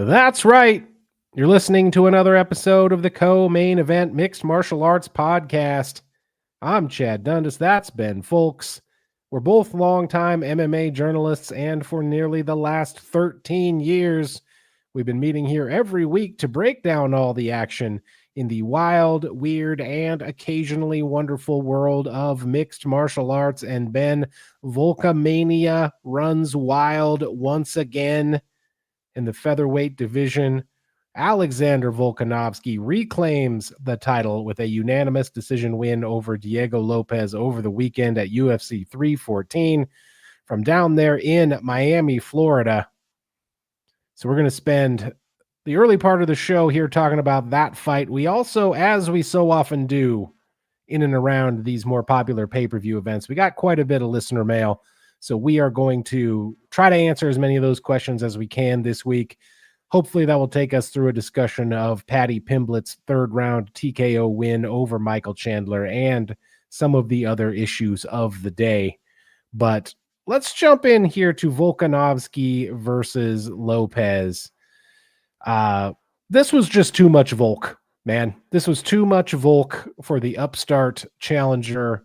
That's right. You're listening to another episode of the Co-Main Event Mixed Martial Arts Podcast. I'm Chad Dundas. That's Ben Folks. We're both longtime MMA journalists, and for nearly the last 13 years, we've been meeting here every week to break down all the action in the wild, weird, and occasionally wonderful world of mixed martial arts. And Ben, Volkamania runs wild once again. In the featherweight division, Alexander Volkanovski reclaims the title with a unanimous decision win over Diego Lopez over the weekend at UFC 314 from down there in Miami, Florida. So we're going to spend the early part of the show here talking about that fight. We also, as we so often do in and around these more popular pay-per-view events, we got quite a bit of listener mail. So we are going to try to answer as many of those questions as we can this week. Hopefully that will take us through a discussion of Paddy Pimblett's third round TKO win over Michael Chandler and some of the other issues of the day. But let's jump in here to Volkanovski versus Lopez. This was just too much Volk, man. This was too much Volk for the upstart challenger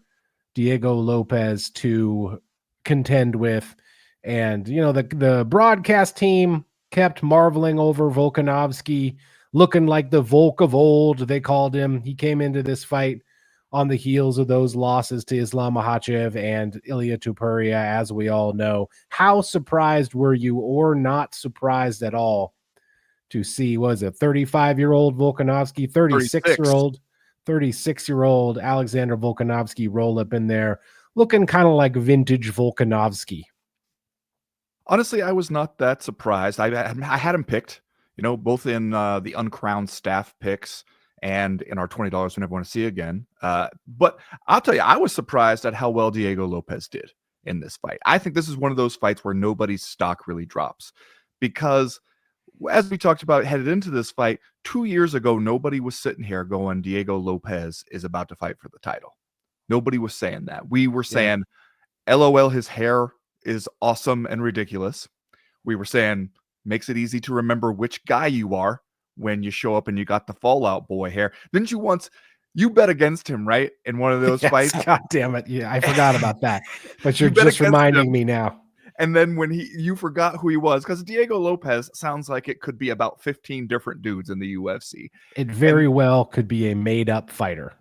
Diego Lopez to contend with. And the broadcast team kept marveling over Volkanovski, looking like the Volk of old, they called him. He came into this fight on the heels of those losses to Islam Makhachev and Ilia Topuria, as we all know. How surprised were you, or not surprised at all, to see, was it 35-year-old Volkanovski, 36-year-old Alexander Volkanovski roll up in there, looking kind of like vintage Volkanovski? Honestly, I was not that surprised. I had him picked, both in the Uncrowned staff picks and in our $20 we never want to see again. But I'll tell you, I was surprised at how well Diego Lopez did in this fight. I think this is one of those fights where nobody's stock really drops because, as we talked about headed into this fight, 2 years ago, nobody was sitting here going, Diego Lopez is about to fight for the title. Nobody was saying that. We were saying, LOL, his hair is awesome and ridiculous. We were saying, makes it easy to remember which guy you are when you show up and you got the Fallout Boy hair. Didn't you once, you bet against him, right? In one of those fights? God damn it. Yeah, I forgot about that. But you're just reminding me now. And then when you forgot who he was, because Diego Lopez sounds like it could be about 15 different dudes in the UFC. It very well could be a made-up fighter.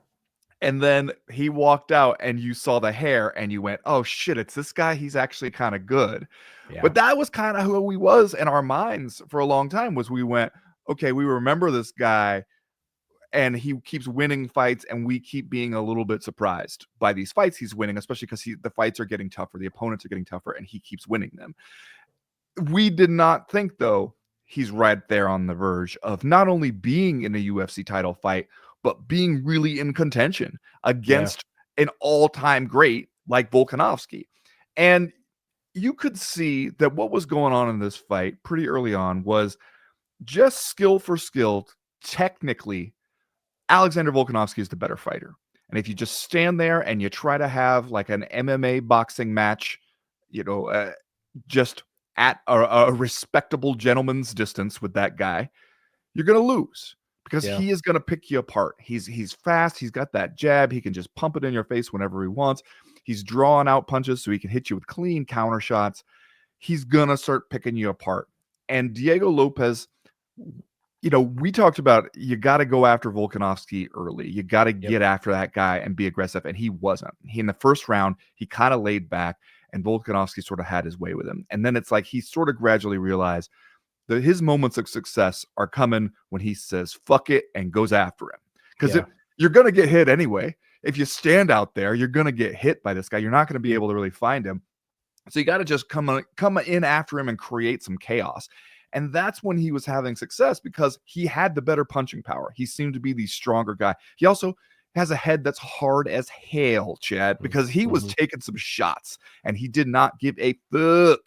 And then he walked out and you saw the hair and you went, oh shit, it's this guy. He's actually kind of good. Yeah. But that was kind of who he was in our minds for a long time, was we went, okay, we remember this guy and he keeps winning fights and we keep being a little bit surprised by these fights he's winning, especially because the fights are getting tougher. The opponents are getting tougher and he keeps winning them. We did not think, though, he's right there on the verge of not only being in a UFC title fight, but being really in contention against an all-time great like Volkanovski. And you could see that what was going on in this fight pretty early on was just skill for skill. Technically, Alexander Volkanovski is the better fighter. And if you just stand there and you try to have like an MMA boxing match, just at a respectable gentleman's distance with that guy, you're going to lose. Because he is going to pick you apart. He's fast. He's got that jab. He can just pump it in your face whenever he wants. He's drawing out punches so he can hit you with clean counter shots. He's going to start picking you apart. And Diego Lopez, we talked about you got to go after Volkanovski early. You got to get after that guy and be aggressive. And he wasn't. In the first round, he kind of laid back and Volkanovski sort of had his way with him. And then it's like he sort of gradually realized that his moments of success are coming when he says, fuck it, and goes after him. Because you're going to get hit anyway. If you stand out there, you're going to get hit by this guy. You're not going to be able to really find him. So you got to just come in after him and create some chaos. And that's when he was having success because he had the better punching power. He seemed to be the stronger guy. He also has a head that's hard as hell, Chad, because he was taking some shots and he did not give a fuck.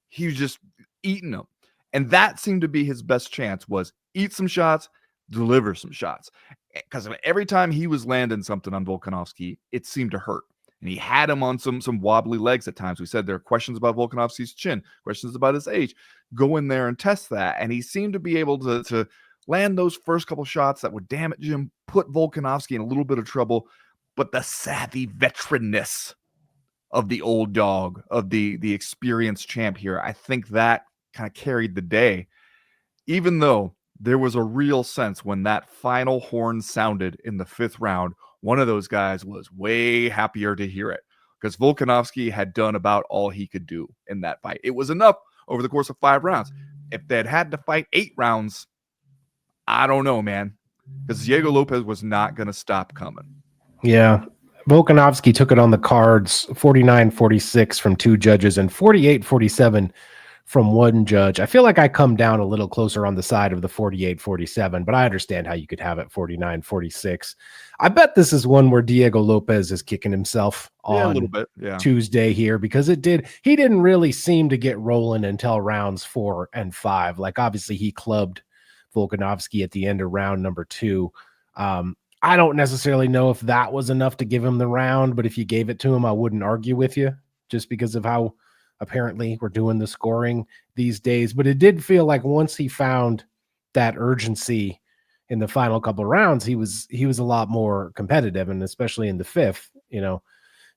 He was just eating them. And that seemed to be his best chance, was eat some shots, deliver some shots. Because every time he was landing something on Volkanovski, it seemed to hurt. And he had him on some wobbly legs at times. We said there are questions about Volkanovski's chin, questions about his age. Go in there and test that. And he seemed to be able to land those first couple shots that would damage him, put Volkanovski in a little bit of trouble. But the savvy veteranness of the old dog, of the experienced champ here, I think that kind of carried the day. Even though there was a real sense when that final horn sounded in the 5th round, one of those guys was way happier to hear it because Volkanovski had done about all he could do in that fight. It was enough over the course of 5 rounds. If they'd had to fight 8 rounds, I don't know, man, because Diego Lopez was not going to stop coming. Yeah. Volkanovski took it on the cards, 49-46 from 2 judges and 48-47 from 1 judge. I feel like I come down a little closer on the side of the 48-47, but I understand how you could have it 49-46. I bet this is one where Diego Lopez is kicking himself on a little bit, Tuesday here, because he didn't really seem to get rolling until rounds 4 and 5. Like, obviously he clubbed Volkanovski at the end of round number 2. I don't necessarily know if that was enough to give him the round, but if you gave it to him, I wouldn't argue with you just because of how apparently we're doing the scoring these days. But it did feel like once he found that urgency in the final couple of rounds, he was a lot more competitive, and especially in the 5th, it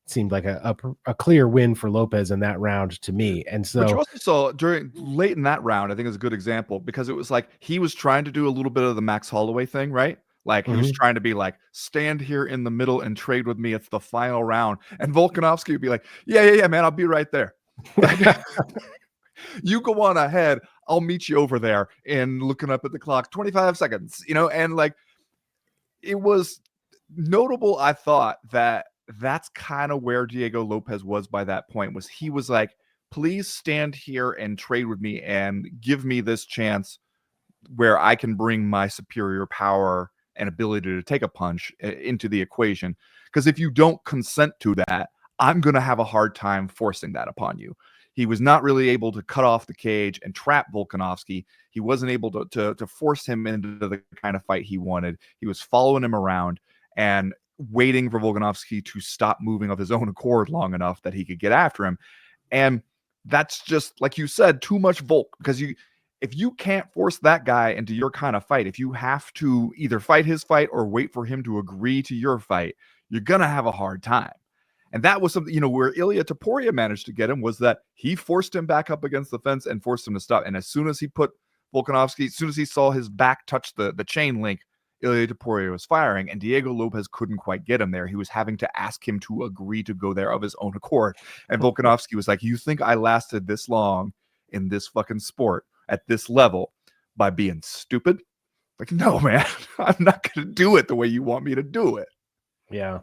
seemed like a clear win for Lopez in that round to me. And so, but you also saw late in that round, I think is a good example, because it was like he was trying to do a little bit of the Max Holloway thing, right? Like he was trying to be like, stand here in the middle and trade with me. It's the final round. And Volkanovski would be like, yeah, man, I'll be right there. You go on ahead. I'll meet you over there. And looking up at the clock, 25 seconds, and like, it was notable. I thought that's kind of where Diego Lopez was by that point, was he was like, please stand here and trade with me and give me this chance where I can bring my superior power and ability to take a punch into the equation. Because if you don't consent to that, I'm going to have a hard time forcing that upon you. He was not really able to cut off the cage and trap Volkanovski. He wasn't able to force him into the kind of fight he wanted. He was following him around and waiting for Volkanovski to stop moving of his own accord long enough that he could get after him. And that's just, like you said, too much Volk, because if you can't force that guy into your kind of fight, if you have to either fight his fight or wait for him to agree to your fight, you're going to have a hard time. And that was something, where Ilia Topuria managed to get him, was that he forced him back up against the fence and forced him to stop. And as soon as he put Volkanovski, as soon as he saw his back touch the chain link, Ilia Topuria was firing, and Diego Lopez couldn't quite get him there. He was having to ask him to agree to go there of his own accord. And Volkanovski was like, you think I lasted this long in this fucking sport at this level by being stupid? Like, no, man, I'm not going to do it the way you want me to do it. Yeah.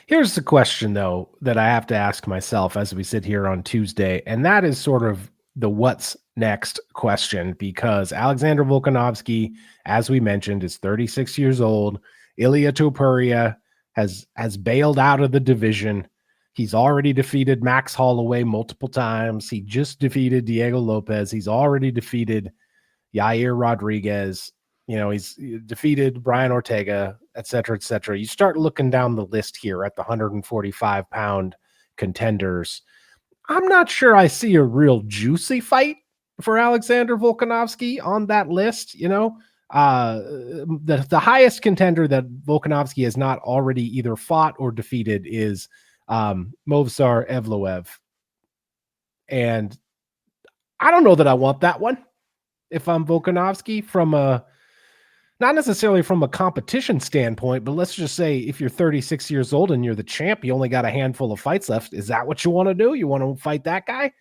Here's the question, though, that I have to ask myself as we sit here on Tuesday, and that is sort of the what's next question, because Alexander Volkanovski, as we mentioned, is 36 years old. Ilia Topuria has bailed out of the division. He's already defeated Max Holloway multiple times. He just defeated Diego Lopez. He's already defeated Yair Rodriguez. He's defeated Brian Ortega, et cetera, et cetera. You start looking down the list here at the 145-pound contenders. I'm not sure I see a real juicy fight for Alexander Volkanovski on that list. The highest contender that Volkanovski has not already either fought or defeated is Movsar Evloev. And I don't know that I want that one if I'm Volkanovski, not necessarily from a competition standpoint, but let's just say if you're 36 years old and you're the champ, you only got a handful of fights left. Is that what you want to do? You want to fight that guy?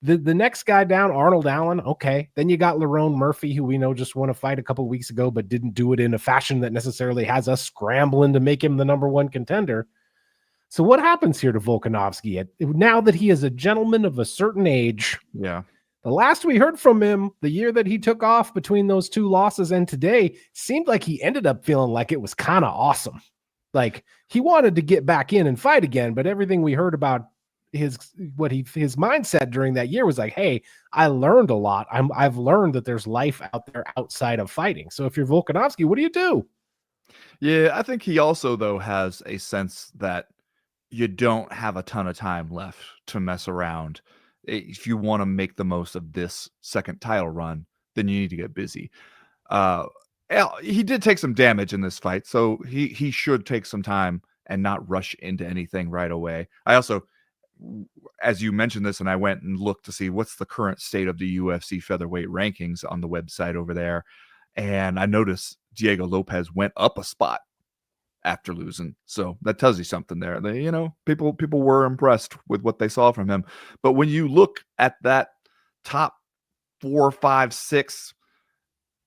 The next guy down, Arnold Allen, okay. Then you got Lerone Murphy, who we know just won a fight a couple weeks ago, but didn't do it in a fashion that necessarily has us scrambling to make him the number one contender. So what happens here to Volkanovski now that he is a gentleman of a certain age? Yeah. The last we heard from him, the year that he took off between those 2 losses and today, seemed like he ended up feeling like it was kind of awesome. Like he wanted to get back in and fight again, but everything we heard about his mindset during that year was like, hey, I learned a lot. I've learned that there's life out there outside of fighting. So if you're Volkanovski, what do you do? Yeah, I think he also, though, has a sense that you don't have a ton of time left to mess around. If you want to make the most of this second title run, then you need to get busy. He did take some damage in this fight, so he should take some time and not rush into anything right away. I also, as you mentioned this, and I went and looked to see what's the current state of the UFC featherweight rankings on the website over there, and I noticed Diego Lopez went up a spot after losing. So that tells you something there. They, people were impressed with what they saw from him. But when you look at that top 4, 5, 6,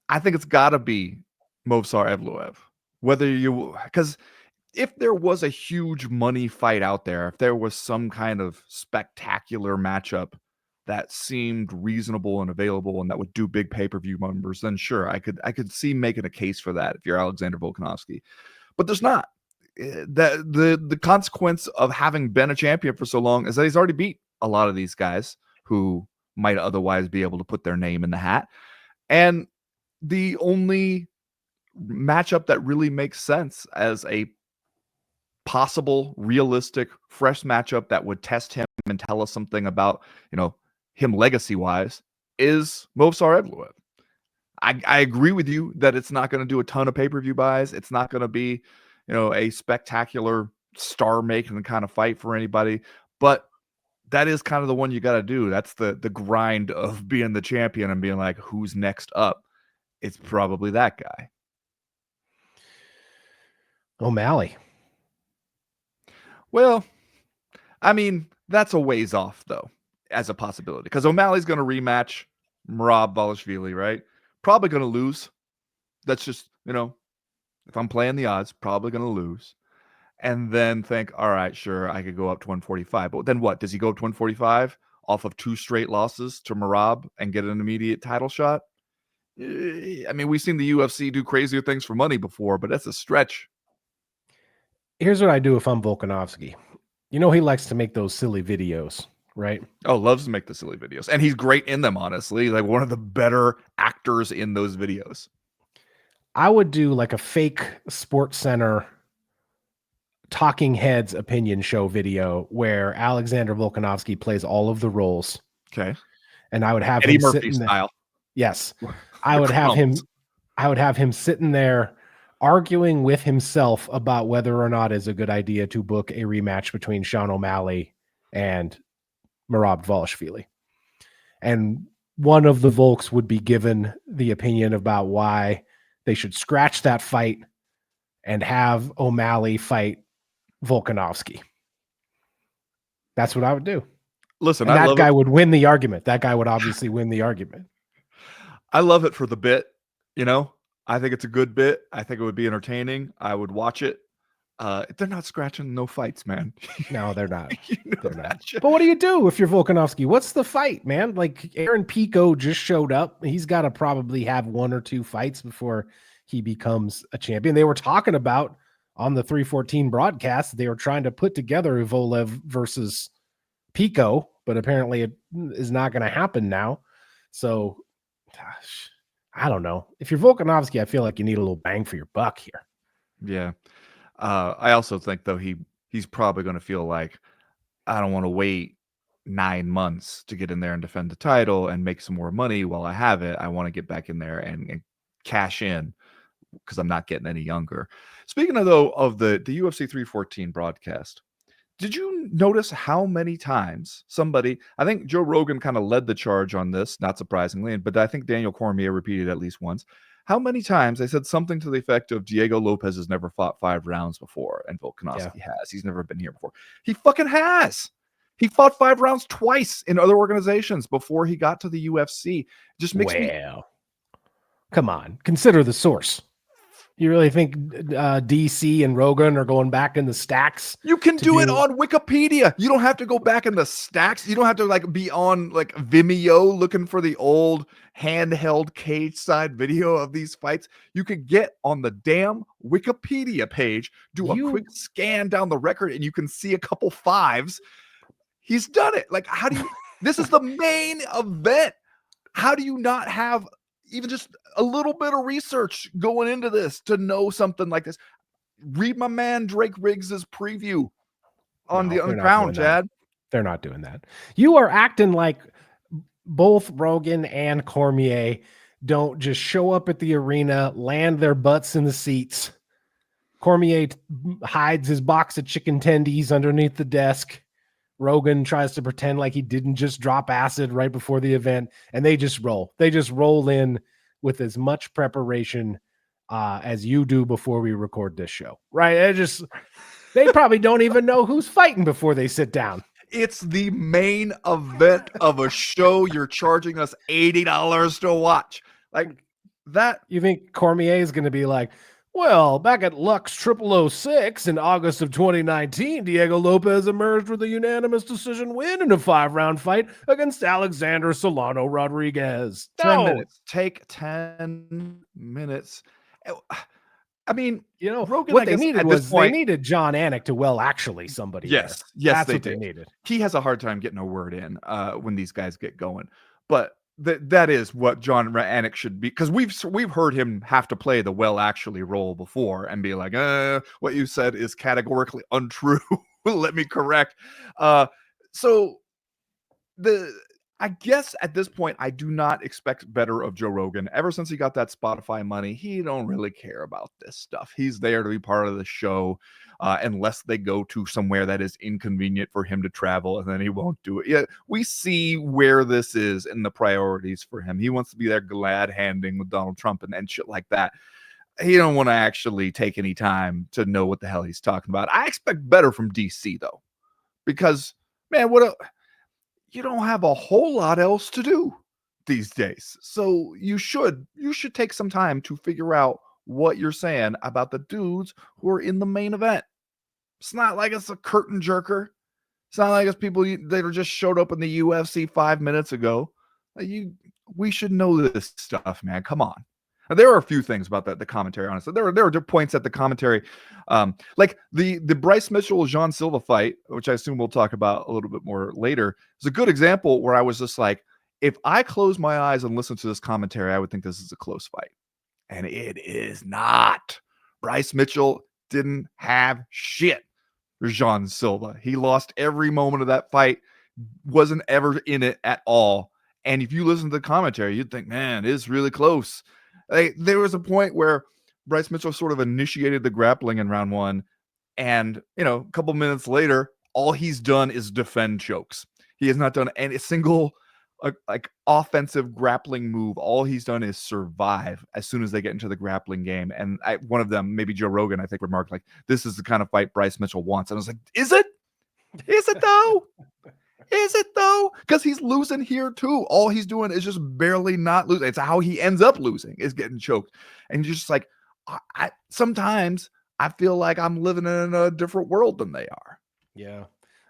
I think it's got to be Movsar Evloev. Because if there was a huge money fight out there, if there was some kind of spectacular matchup that seemed reasonable and available and that would do big pay-per-view numbers, then sure, I could see making a case for that if you're Alexander Volkanovski. But there's not. The consequence of having been a champion for so long is that he's already beat a lot of these guys who might otherwise be able to put their name in the hat. And the only matchup that really makes sense as a possible, realistic, fresh matchup that would test him and tell us something about, him legacy-wise is Movsar Evloev. I agree with you that it's not going to do a ton of pay-per-view buys. It's not going to be, a spectacular star-making kind of fight for anybody. But that is kind of the one you got to do. That's the grind of being the champion and being like, who's next up? It's probably that guy. O'Malley. Well, I mean, that's a ways off, though, as a possibility. Because O'Malley's going to rematch Merab Dvalishvili, right? Probably going to lose. That's just, if I'm playing the odds, probably going to lose. And then think, all right, sure, I could go up to 145. But then what? Does he go up to 145 off of 2 straight losses to Merab and get an immediate title shot? I mean, we've seen the UFC do crazier things for money before, but that's a stretch. Here's what I do if I'm Volkanovski. He likes to make those silly videos, right? Oh, loves to make the silly videos. And he's great in them, honestly. Like one of the better actors in those videos. I would do like a fake Sports Center Talking Heads opinion show video where Alexander Volkanovski plays all of the roles. Okay. And I would have Eddie him Murphy sitting style. Yes. I would have him sitting there arguing with himself about whether or not it's a good idea to book a rematch between Sean O'Malley and Merab Dvalishvili. And one of the Volks would be given the opinion about why they should scratch that fight and have O'Malley fight Volkanovski. That's what I would do. Listen, and that guy would win the argument. That guy would obviously win the argument. I love it for the bit. I think it's a good bit. I think it would be entertaining. I would watch it. They're not scratching no fights, man. No, they're not. They're not. But what do you do if you're Volkanovski? What's the fight, man? Like Aaron Pico just showed up. He's got to probably have 1 or 2 fights before he becomes a champion. They were talking about on the 314 broadcast, they were trying to put together Evloev versus Pico, but apparently it is not going to happen now. So, gosh, I don't know. If you're Volkanovski, I feel like you need a little bang for your buck here. Yeah. I also think, though, he's probably going to feel like, I don't want to wait 9 months to get in there and defend the title and make some more money while I have it. I want to get back in there and cash in because I'm not getting any younger. Speaking of, though, of the UFC 314 broadcast, did you notice how many times I think Joe Rogan kind of led the charge on this, not surprisingly, but I think Daniel Cormier repeated at least once. How many times they said something to the effect of Diego Lopez has never fought 5 rounds before, and Volkanovski has. He's never been here before. He fucking has. He fought 5 rounds twice in other organizations before he got to the UFC. It just makes me... Come on. Consider the source. You really think DC and Rogan are going back in the stacks? You can do it on Wikipedia. You don't have to go back in the stacks. You don't have to be on Vimeo looking for the old handheld cage side video of these fights. You could get on the damn Wikipedia page, do a quick scan down the record, and you can see a couple 5s. He's done it. How do you? This is the main event. How do you not have even just a little bit of research going into this to know something like this? Read my man Drake Riggs's preview. on the ground, Chad. They're not doing that. You are acting like both Rogan and Cormier don't just show up at the arena, land their butts in the seats. Cormier hides his box of chicken tendies underneath the desk. Rogan tries to pretend like he didn't just drop acid right before the event, and they just roll. They just roll in with as much preparation as you do before we record this show, right? They probably don't even know who's fighting before they sit down. It's the main event of a show you're charging us $80 to watch. Like that. You think Cormier is going to be like, well, back at Lux 0006 in August of 2019, Diego Lopez emerged with a unanimous decision win in a 5-round fight against Alexander Solano Rodriguez. 10 minutes. Take 10 minutes. I mean, Rogan, what they needed was they needed John Anik to actually somebody. Yes, there. Yes, that's they what did. They needed. He has a hard time getting a word in when these guys get going, but that is what John Anik should be, because we've heard him have to play the actually role before and be like, what you said is categorically untrue. Let me correct. I guess at this point, I do not expect better of Joe Rogan. Ever since he got that Spotify money, he don't really care about this stuff. He's there to be part of the show, unless they go to somewhere that is inconvenient for him to travel, and then he won't do it. Yeah, we see where this is in the priorities for him. He wants to be there glad-handing with Donald Trump and shit like that. He don't want to actually take any time to know what the hell he's talking about. I expect better from DC, though, because, man, you don't have a whole lot else to do these days. So you should take some time to figure out what you're saying about the dudes who are in the main event. It's not like it's a curtain jerker. It's not like it's people that just showed up in the UFC 5 minutes ago. We should know this stuff, man. Come on. There are a few things about the commentary, honestly. There are points at the commentary, like the Bryce Mitchell-Jean Silva fight, which I assume we'll talk about a little bit more later. It's a good example where I was just like, if I close my eyes and listen to this commentary, I would think this is a close fight. And it is not. Bryce Mitchell didn't have shit for Jean Silva. He lost every moment of that fight, wasn't ever in it at all. And if you listen to the commentary, you'd think, man, it's really close. There was a point where Bryce Mitchell sort of initiated the grappling in round 1, and a couple minutes later, all he's done is defend chokes. He has not done any single offensive grappling move. All he's done is survive as soon as they get into the grappling game. And one of them, maybe Joe Rogan, I think, remarked like, "This is the kind of fight Bryce Mitchell wants." And I was like, "Is it? Is it though?" Is it though? Because he's losing here too. All he's doing is just barely not losing. It's how he ends up losing, is getting choked. And you're just like, sometimes I feel like I'm living in a different world than they are. Yeah.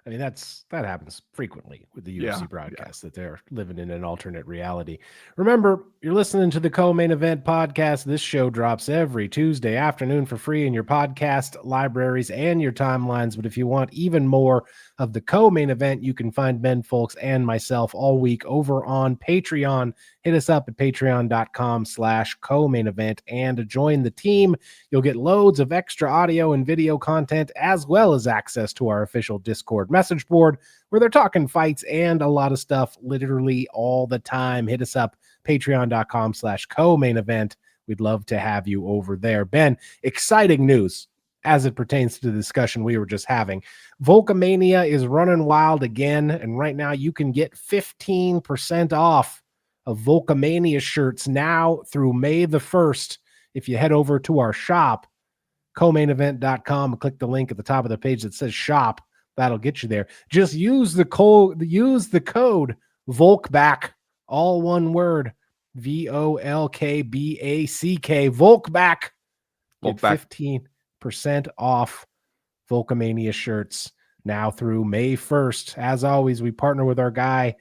I mean, that happens frequently with the UFC broadcast, that they're living in an alternate reality. Remember, you're listening to the Co-Main Event podcast. This show drops every Tuesday afternoon for free in your podcast libraries and your timelines. But if you want even more of the Co-Main Event, you can find Ben Folks and myself all week over on Patreon. Hit us up at patreon.com/co-main event and join the team. You'll get loads of extra audio and video content, as well as access to our official Discord message board where they're talking fights and a lot of stuff literally all the time. Hit us up, patreon.com/co-main event. We'd love to have you over there. Ben, exciting news as it pertains to the discussion we were just having. Volkamania is running wild again, and right now you can get 15% off of Volkamania shirts now through May the 1st. If you head over to our shop, comainevent.com, and click the link at the top of the page that says shop, that'll get you there. Just use the code VOLKBACK, all one word, VOLKBACK, VOLKBACK. Get 15% off Volkamania shirts now through May 1st. As always, we partner with our guy,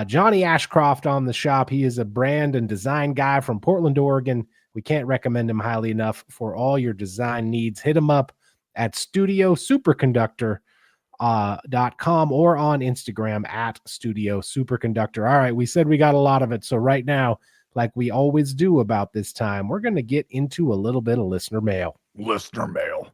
Johnny Ashcroft, on the shop. He is a brand and design guy from Portland, Oregon. We can't recommend him highly enough for all your design needs. Hit him up at studiosuperconductor.com or on Instagram at Studio Superconductor. All right, we said we got a lot of it. So right now, like we always do about this time, we're going to get into a little bit of listener mail. Listener mail.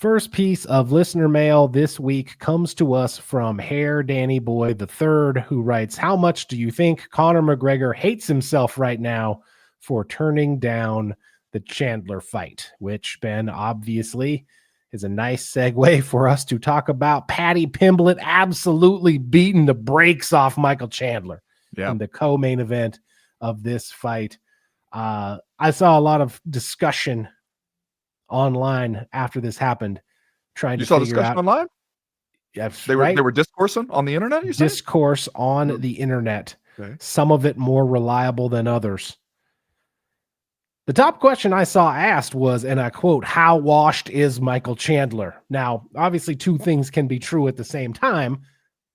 First piece of listener mail this week comes to us from Hair Danny Boy III, who writes, how much do you think Conor McGregor hates himself right now for turning down the Chandler fight? Which, Ben, obviously is a nice segue for us to talk about Paddy Pimblett absolutely beating the brakes off Michael Chandler in the co-main event of this fight. I saw a lot of discussion online after this happened, trying to figure out online. Yes, they were discoursing on the internet. You discourse on the internet. Okay. Some of it more reliable than others. The top question I saw asked was, and I quote, how washed is Michael Chandler? Now, obviously, two things can be true at the same time,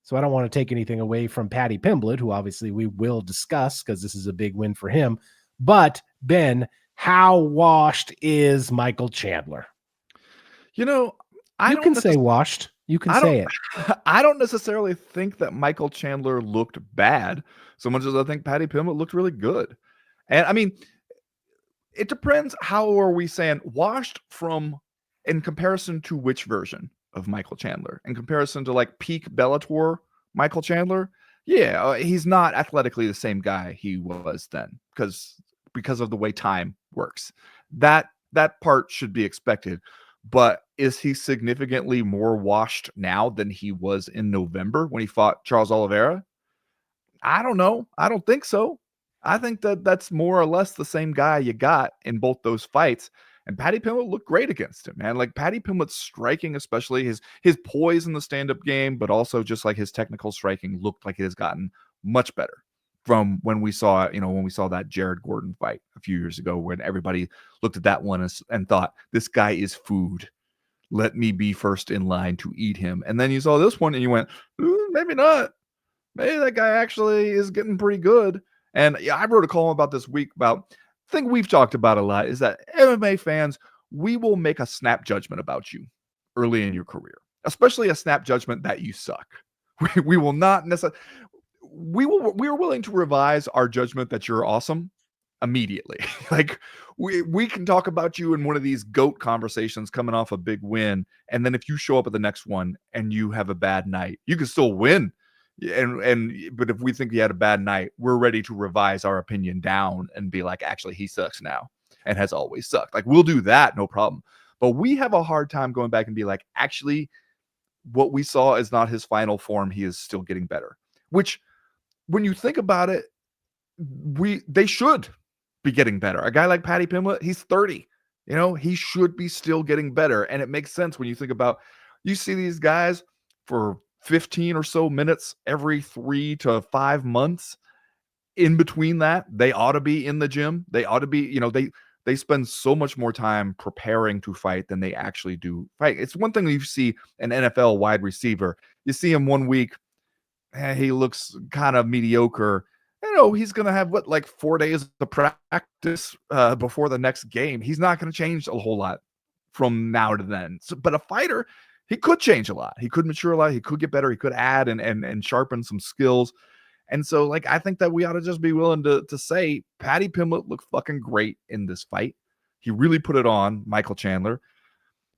so I don't want to take anything away from Paddy Pimblett, who obviously we will discuss because this is a big win for him. But Ben, how washed is Michael Chandler? You can say washed. You can say it. I don't necessarily think that Michael Chandler looked bad so much as I think Paddy Pimblett looked really good. And I mean, it depends. How are we saying washed from in comparison to which version of Michael Chandler? In comparison to like peak Bellator Michael Chandler? Yeah, he's not athletically the same guy he was then because of the way time works. That part should be expected. But is he significantly more washed now than he was in November when he fought Charles Oliveira? I don't know. I don't think so. I think that's more or less the same guy you got in both those fights. And Paddy Pimblett looked great against him, man. Like Paddy Pimblett's striking, especially his poise in the stand-up game, but also just like his technical striking looked like it has gotten much better from when we saw that Jared Gordon fight a few years ago, when everybody looked at that one and thought, this guy is food. Let me be first in line to eat him. And then you saw this one and you went, maybe not. Maybe that guy actually is getting pretty good. And yeah, I wrote a column about this week about the thing we've talked about a lot is that MMA fans, we will make a snap judgment about you early in your career, especially a snap judgment that you suck. We will not necessarily. We are willing to revise our judgment that you're awesome immediately. Like we can talk about you in one of these GOAT conversations coming off a big win, and then if you show up at the next one and you have a bad night, you can still win. But if we think you had a bad night, we're ready to revise our opinion down and be like, actually, he sucks now and has always sucked. Like we'll do that, no problem. But we have a hard time going back and be like, actually, what we saw is not his final form. He is still getting better. Which, when you think about it, they should be getting better. A guy like Paddy Pimblett, he's 30. He should be still getting better. And it makes sense when you think about, you see these guys for 15 or so minutes every 3 to 5 months. In between that, they ought to be in the gym. They ought to be, they spend so much more time preparing to fight than they actually do fight. It's one thing when you see an NFL wide receiver. You see him 1 week, he looks kind of mediocre. He's going to have 4 days of practice before the next game. He's not going to change a whole lot from now to then. But a fighter, he could change a lot. He could mature a lot. He could get better. He could add and sharpen some skills. And so, I think that we ought to just be willing to say Paddy Pimblett looked fucking great in this fight. He really put it on Michael Chandler.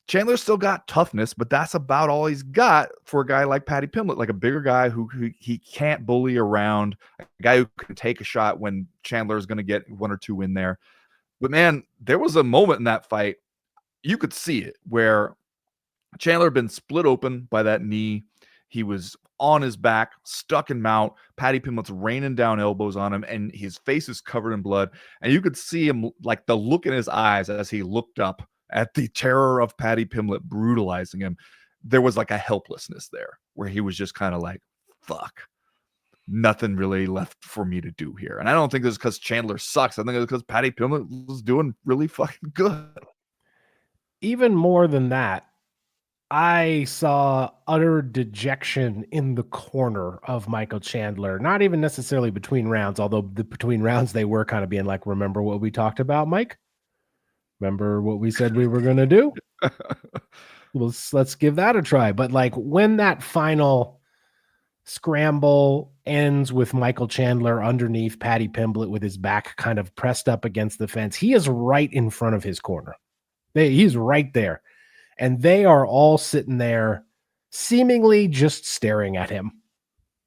Chandler's still got toughness, but that's about all he's got for a guy like Paddy Pimblett, like a bigger guy who he can't bully around, a guy who can take a shot when Chandler is going to get 1 or 2 in there. But man, there was a moment in that fight, you could see it, where Chandler had been split open by that knee. He was on his back, stuck in mount. Paddy Pimblett's raining down elbows on him, and his face is covered in blood. And you could see him, like the look in his eyes as he looked up at the terror of Paddy Pimblett brutalizing him. There was like a helplessness there where he was just kind of like, fuck, nothing really left for me to do here. And I don't think it's because Chandler sucks. I think it's because Paddy Pimblett was doing really fucking good. Even more than that, I saw utter dejection in the corner of Michael Chandler, not even necessarily between rounds, although between rounds they were kind of being like, remember what we talked about, Mike? Remember what we said we were going to do? Let's give that a try. But when that final scramble ends with Michael Chandler underneath Paddy Pimblett with his back kind of pressed up against the fence, he is right in front of his corner. He's right there. and they are all sitting there seemingly just staring at him.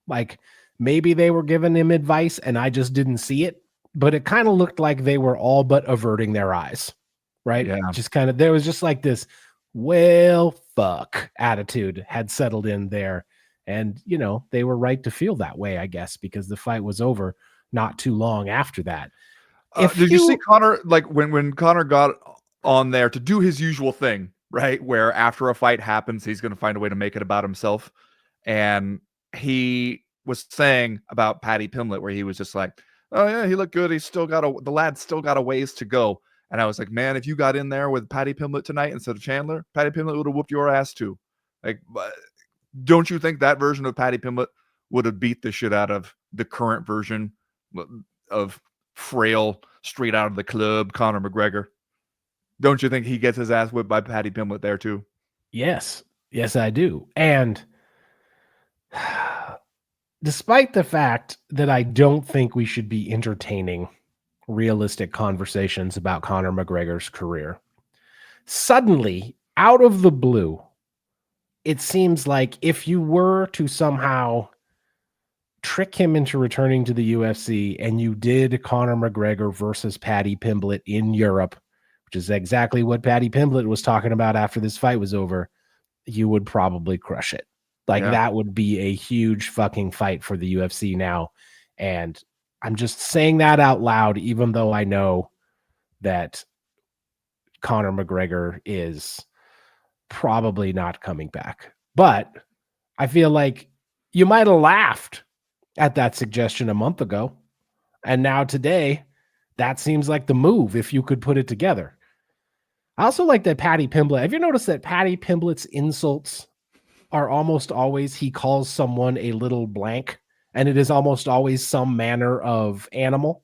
Like maybe they were giving him advice and I just didn't see it, but it kind of looked like they were all but averting their eyes, right? Yeah. Just kind of, there was just like this, well, fuck attitude had settled in there. And, you know, they were right to feel that way, I guess, because the fight was over not too long after that. Did you see Conor, like when Conor got on there to do his usual thing, right? Where after a fight happens, he's going to find a way to make it about himself. And he was saying about Paddy Pimblett, where he was just like, oh yeah, he looked good. He's still got the lad's still got a ways to go. And I was like, man, if you got in there with Paddy Pimblett tonight instead of Chandler, Paddy Pimblett would have whooped your ass too. Like, don't you think that version of Paddy Pimblett would have beat the shit out of the current version of frail, straight out of the club Conor McGregor? Don't you think he gets his ass whipped by Paddy Pimblett there too? Yes. Yes, I do. And despite the fact that I don't think we should be entertaining realistic conversations about Conor McGregor's career, suddenly, out of the blue, it seems like if you were to somehow trick him into returning to the UFC and you did Conor McGregor versus Paddy Pimblett in Europe, which is exactly what Paddy Pimblett was talking about after this fight was over, you would probably crush it. Like, that would be a huge fucking fight for the UFC now. And I'm just saying that out loud, even though I know that Conor McGregor is probably not coming back. But I feel like you might have laughed at that suggestion a month ago. And now today, that seems like the move if you could put it together. I also like that Paddy Pimblett. Have you noticed that Paddy Pimblett's insults are almost always he calls someone a little blank, and it is almost always some manner of animal?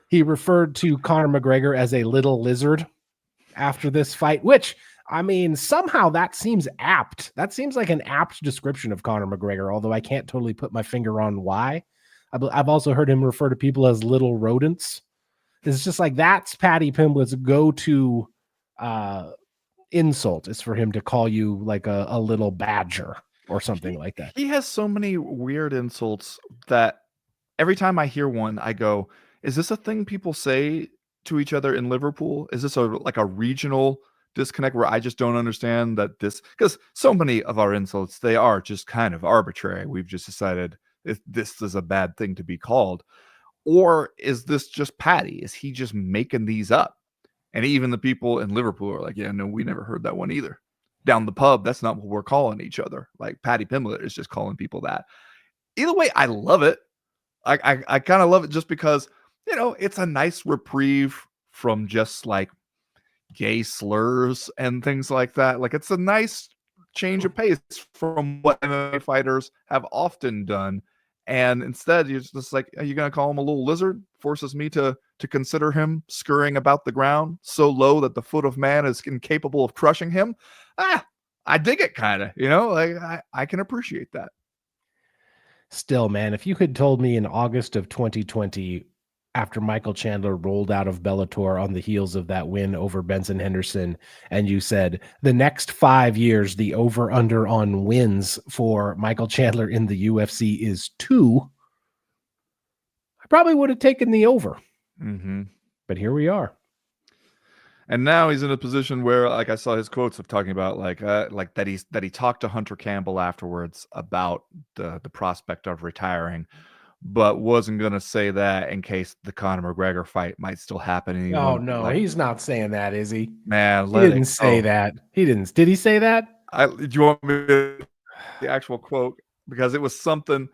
He referred to Conor McGregor as a little lizard after this fight, which, I mean, somehow that seems apt. That seems like an apt description of Conor McGregor, although I can't totally put my finger on why. I've also heard him refer to people as little rodents. It's just like that's Paddy Pimblett's go-to insult is for him to call you like a little badger or something like that. He has so many weird insults that every time I hear one, I go, is this a thing people say to each other in Liverpool? Is this like a regional disconnect where I just don't understand that this, because so many of our insults, they are just kind of arbitrary. We've just decided this is a bad thing to be called. Or is this just Paddy? Is he just making these up? And even the people in Liverpool are like, yeah, no, we never heard that one either. Down the pub, that's not what we're calling each other. Like Paddy Pimblett is just calling people that. Either way, I love it. I kind of love it just because, you know, it's a nice reprieve from just like gay slurs and things like that. Like, it's a nice change of pace from what MMA fighters have often done. And instead, you're just like, are you going to call him a little lizard? Forces me to consider him scurrying about the ground so low that the foot of man is incapable of crushing him. I dig it, kind of, you know, like I can appreciate that. Still, man, if you had told me in August of 2020, after Michael Chandler rolled out of Bellator on the heels of that win over Benson Henderson, and you said the next 5 years, the over-under on wins for Michael Chandler in the UFC is 2, I probably would have taken the over. Mm-hmm. But here we are. And now he's in a position where, like, I saw his quotes of talking about like that he talked to Hunter Campbell afterwards about the prospect of retiring, but wasn't going to say that in case the Conor McGregor fight might still happen. Oh no, he's not saying that, is he? Man, he didn't say that. He didn't. Did he say that? Do you want me to the actual quote? Because it was something,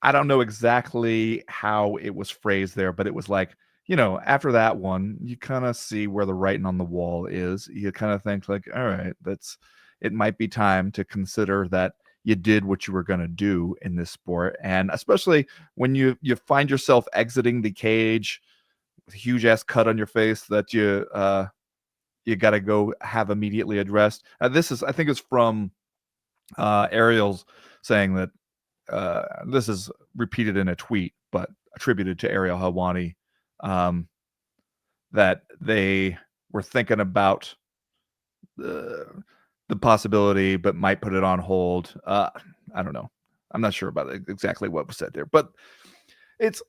I don't know exactly how it was phrased there, but it was like, you know, after that one, you kind of see where the writing on the wall is. You kind of think like, all right, it might be time to consider that you did what you were going to do in this sport. And especially when you find yourself exiting the cage with a huge ass cut on your face that you got to go have immediately addressed. This is, I think it's from Ariel's saying that this is repeated in a tweet, but attributed to Ariel Helwani, that they were thinking about the possibility, but might put it on hold. I don't know. I'm not sure about exactly what was said there, but it's,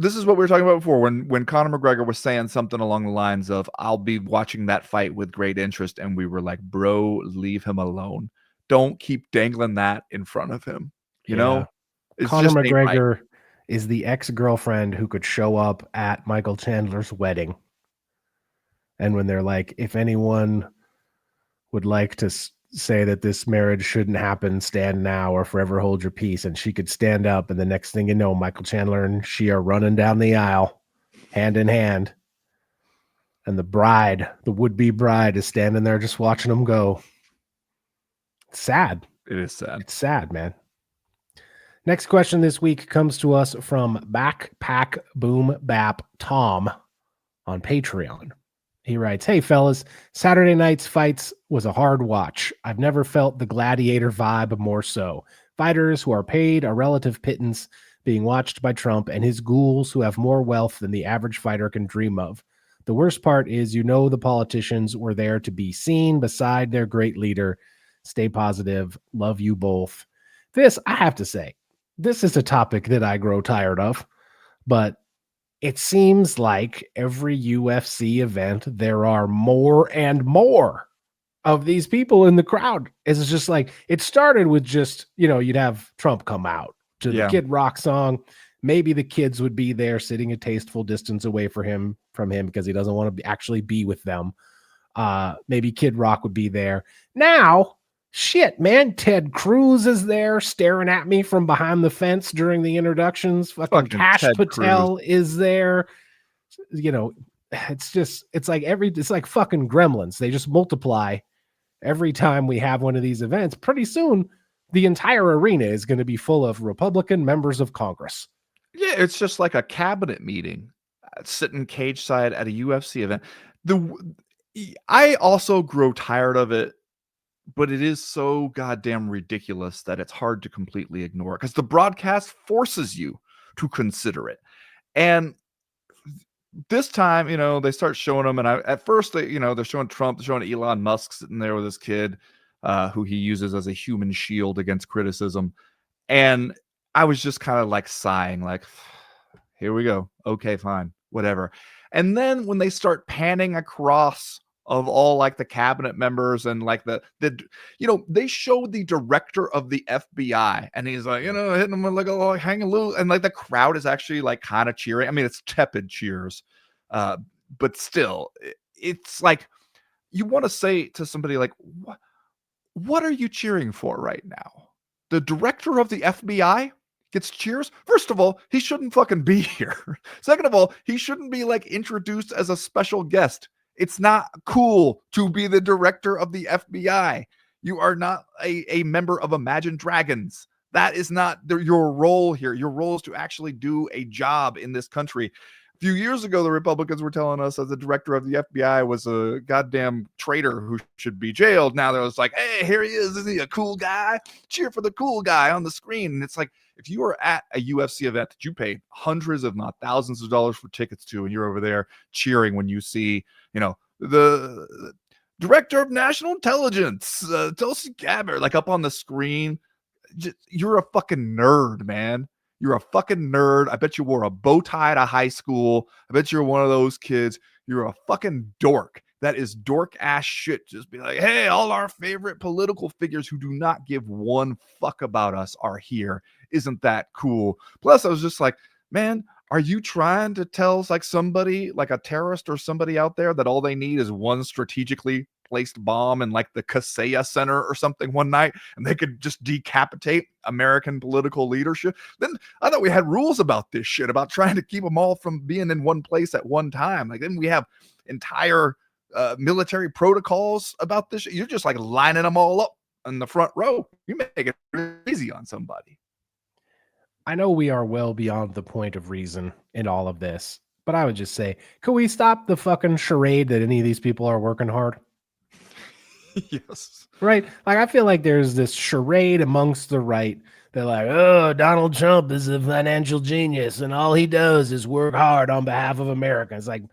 this is what we were talking about before when Conor McGregor was saying something along the lines of, I'll be watching that fight with great interest. And we were like, bro, leave him alone. Don't keep dangling that in front of him. You know, it's Conor just McGregor right. is the ex-girlfriend who could show up at Michael Chandler's wedding. And when they're like, if anyone would like to say that this marriage shouldn't happen, stand now or forever hold your peace. And she could stand up, and the next thing you know, Michael Chandler and she are running down the aisle hand in hand. And the bride, the would-be bride, is standing there just watching them go. It's sad. It is sad. It's sad, man. Next question this week comes to us from Backpack Boom Bap Tom on Patreon. He writes, hey, fellas, Saturday night's fights was a hard watch. I've never felt the gladiator vibe more so. Fighters who are paid a relative pittance being watched by Trump and his ghouls who have more wealth than the average fighter can dream of. The worst part is, the politicians were there to be seen beside their great leader. Stay positive. Love you both. This, I have to say, this is a topic that I grow tired of, but it seems like every UFC event, there are more and more of these people in the crowd. It's just like, it started with just, you'd have Trump come out to the Kid Rock song. Maybe the kids would be there sitting a tasteful distance away from him because he doesn't want to actually be with them. Maybe Kid Rock would be there. Now, shit, man, Ted Cruz is there staring at me from behind the fence during the introductions. Fucking Cash Ted Patel Cruz is there. It's like fucking gremlins. They just multiply every time we have one of these events. Pretty soon, the entire arena is going to be full of Republican members of Congress. Yeah, it's just like a cabinet meeting, sitting cage side at a UFC event. I also grow tired of it, but it is so goddamn ridiculous that it's hard to completely ignore because the broadcast forces you to consider it. And this time, they start showing them, and at first, they're showing Trump, they're showing Elon Musk sitting there with his kid, who he uses as a human shield against criticism. And I was just kind of like sighing, like, here we go. Okay, fine, whatever. And then when they start panning across of all like the cabinet members and like they showed the director of the FBI and he's like, hitting them with like a hanging loose, and like the crowd is actually like kind of cheering. I mean, it's tepid cheers, but still, it's like you want to say to somebody like, what are you cheering for right now? The director of the FBI gets cheers? First of all, he shouldn't fucking be here. Second of all, he shouldn't be like introduced as a special guest. It's not cool to be the director of the FBI. You are not a member of Imagine Dragons. That is not your role here. Your role is to actually do a job in this country. A few years ago, the Republicans were telling us that the director of the FBI was a goddamn traitor who should be jailed. Now they're just like, hey, here he is. Isn't he a cool guy? Cheer for the cool guy on the screen. And it's like, if you are at a UFC event that you paid hundreds, if not thousands of dollars for tickets to, and you're over there cheering when you see, the director of national intelligence, Tulsi Gabbard, like up on the screen, you're a fucking nerd, man. You're a fucking nerd. I bet you wore a bow tie to high school. I bet you're one of those kids. You're a fucking dork. That is dork ass shit. Just be like, hey, all our favorite political figures who do not give one fuck about us are here. Isn't that cool? Plus, I was just like, man, are you trying to tell like somebody, like a terrorist or somebody out there, that all they need is one strategically placed bomb in like the Kaseya Center or something one night and they could just decapitate American political leadership? Then I thought we had rules about this shit, about trying to keep them all from being in one place at one time. Like, then we have entire military protocols about this. You're just like lining them all up in the front row. You make it easy on somebody. I know we are well beyond the point of reason in all of this, but I would just say, could we stop the fucking charade that any of these people are working hard? Yes. Right? Like, I feel like there's this charade amongst the right. They're like, oh, Donald Trump is a financial genius and all he does is work hard on behalf of America. It's like,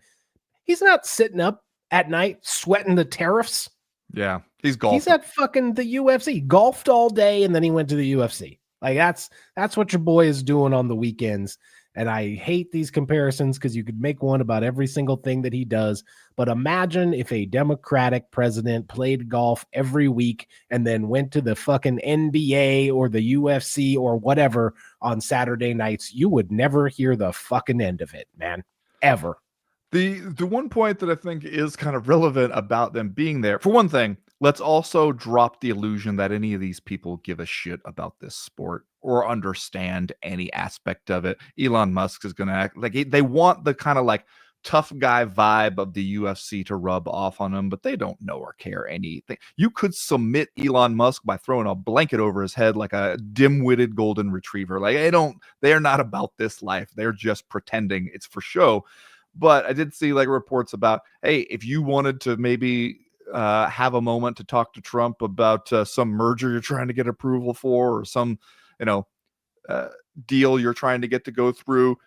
he's not sitting up at night, sweating the tariffs. Yeah, he's golfing. He's at fucking the UFC, golfed all day, and then he went to the UFC. Like that's what your boy is doing on the weekends. And I hate these comparisons because you could make one about every single thing that he does. But imagine if a Democratic president played golf every week and then went to the fucking NBA or the UFC or whatever on Saturday nights. You would never hear the fucking end of it, man. Ever. The one point that I think is kind of relevant about them being there, for one thing, let's also drop the illusion that any of these people give a shit about this sport or understand any aspect of it. Elon Musk is going to act like they want the kind of like tough guy vibe of the UFC to rub off on them, but they don't know or care anything. You could submit Elon Musk by throwing a blanket over his head like a dim-witted golden retriever. Like they're not about this life. They're just pretending it's for show. But I did see like reports about, hey, if you wanted to maybe have a moment to talk to Trump about some merger you're trying to get approval for, or some, deal you're trying to get to go through,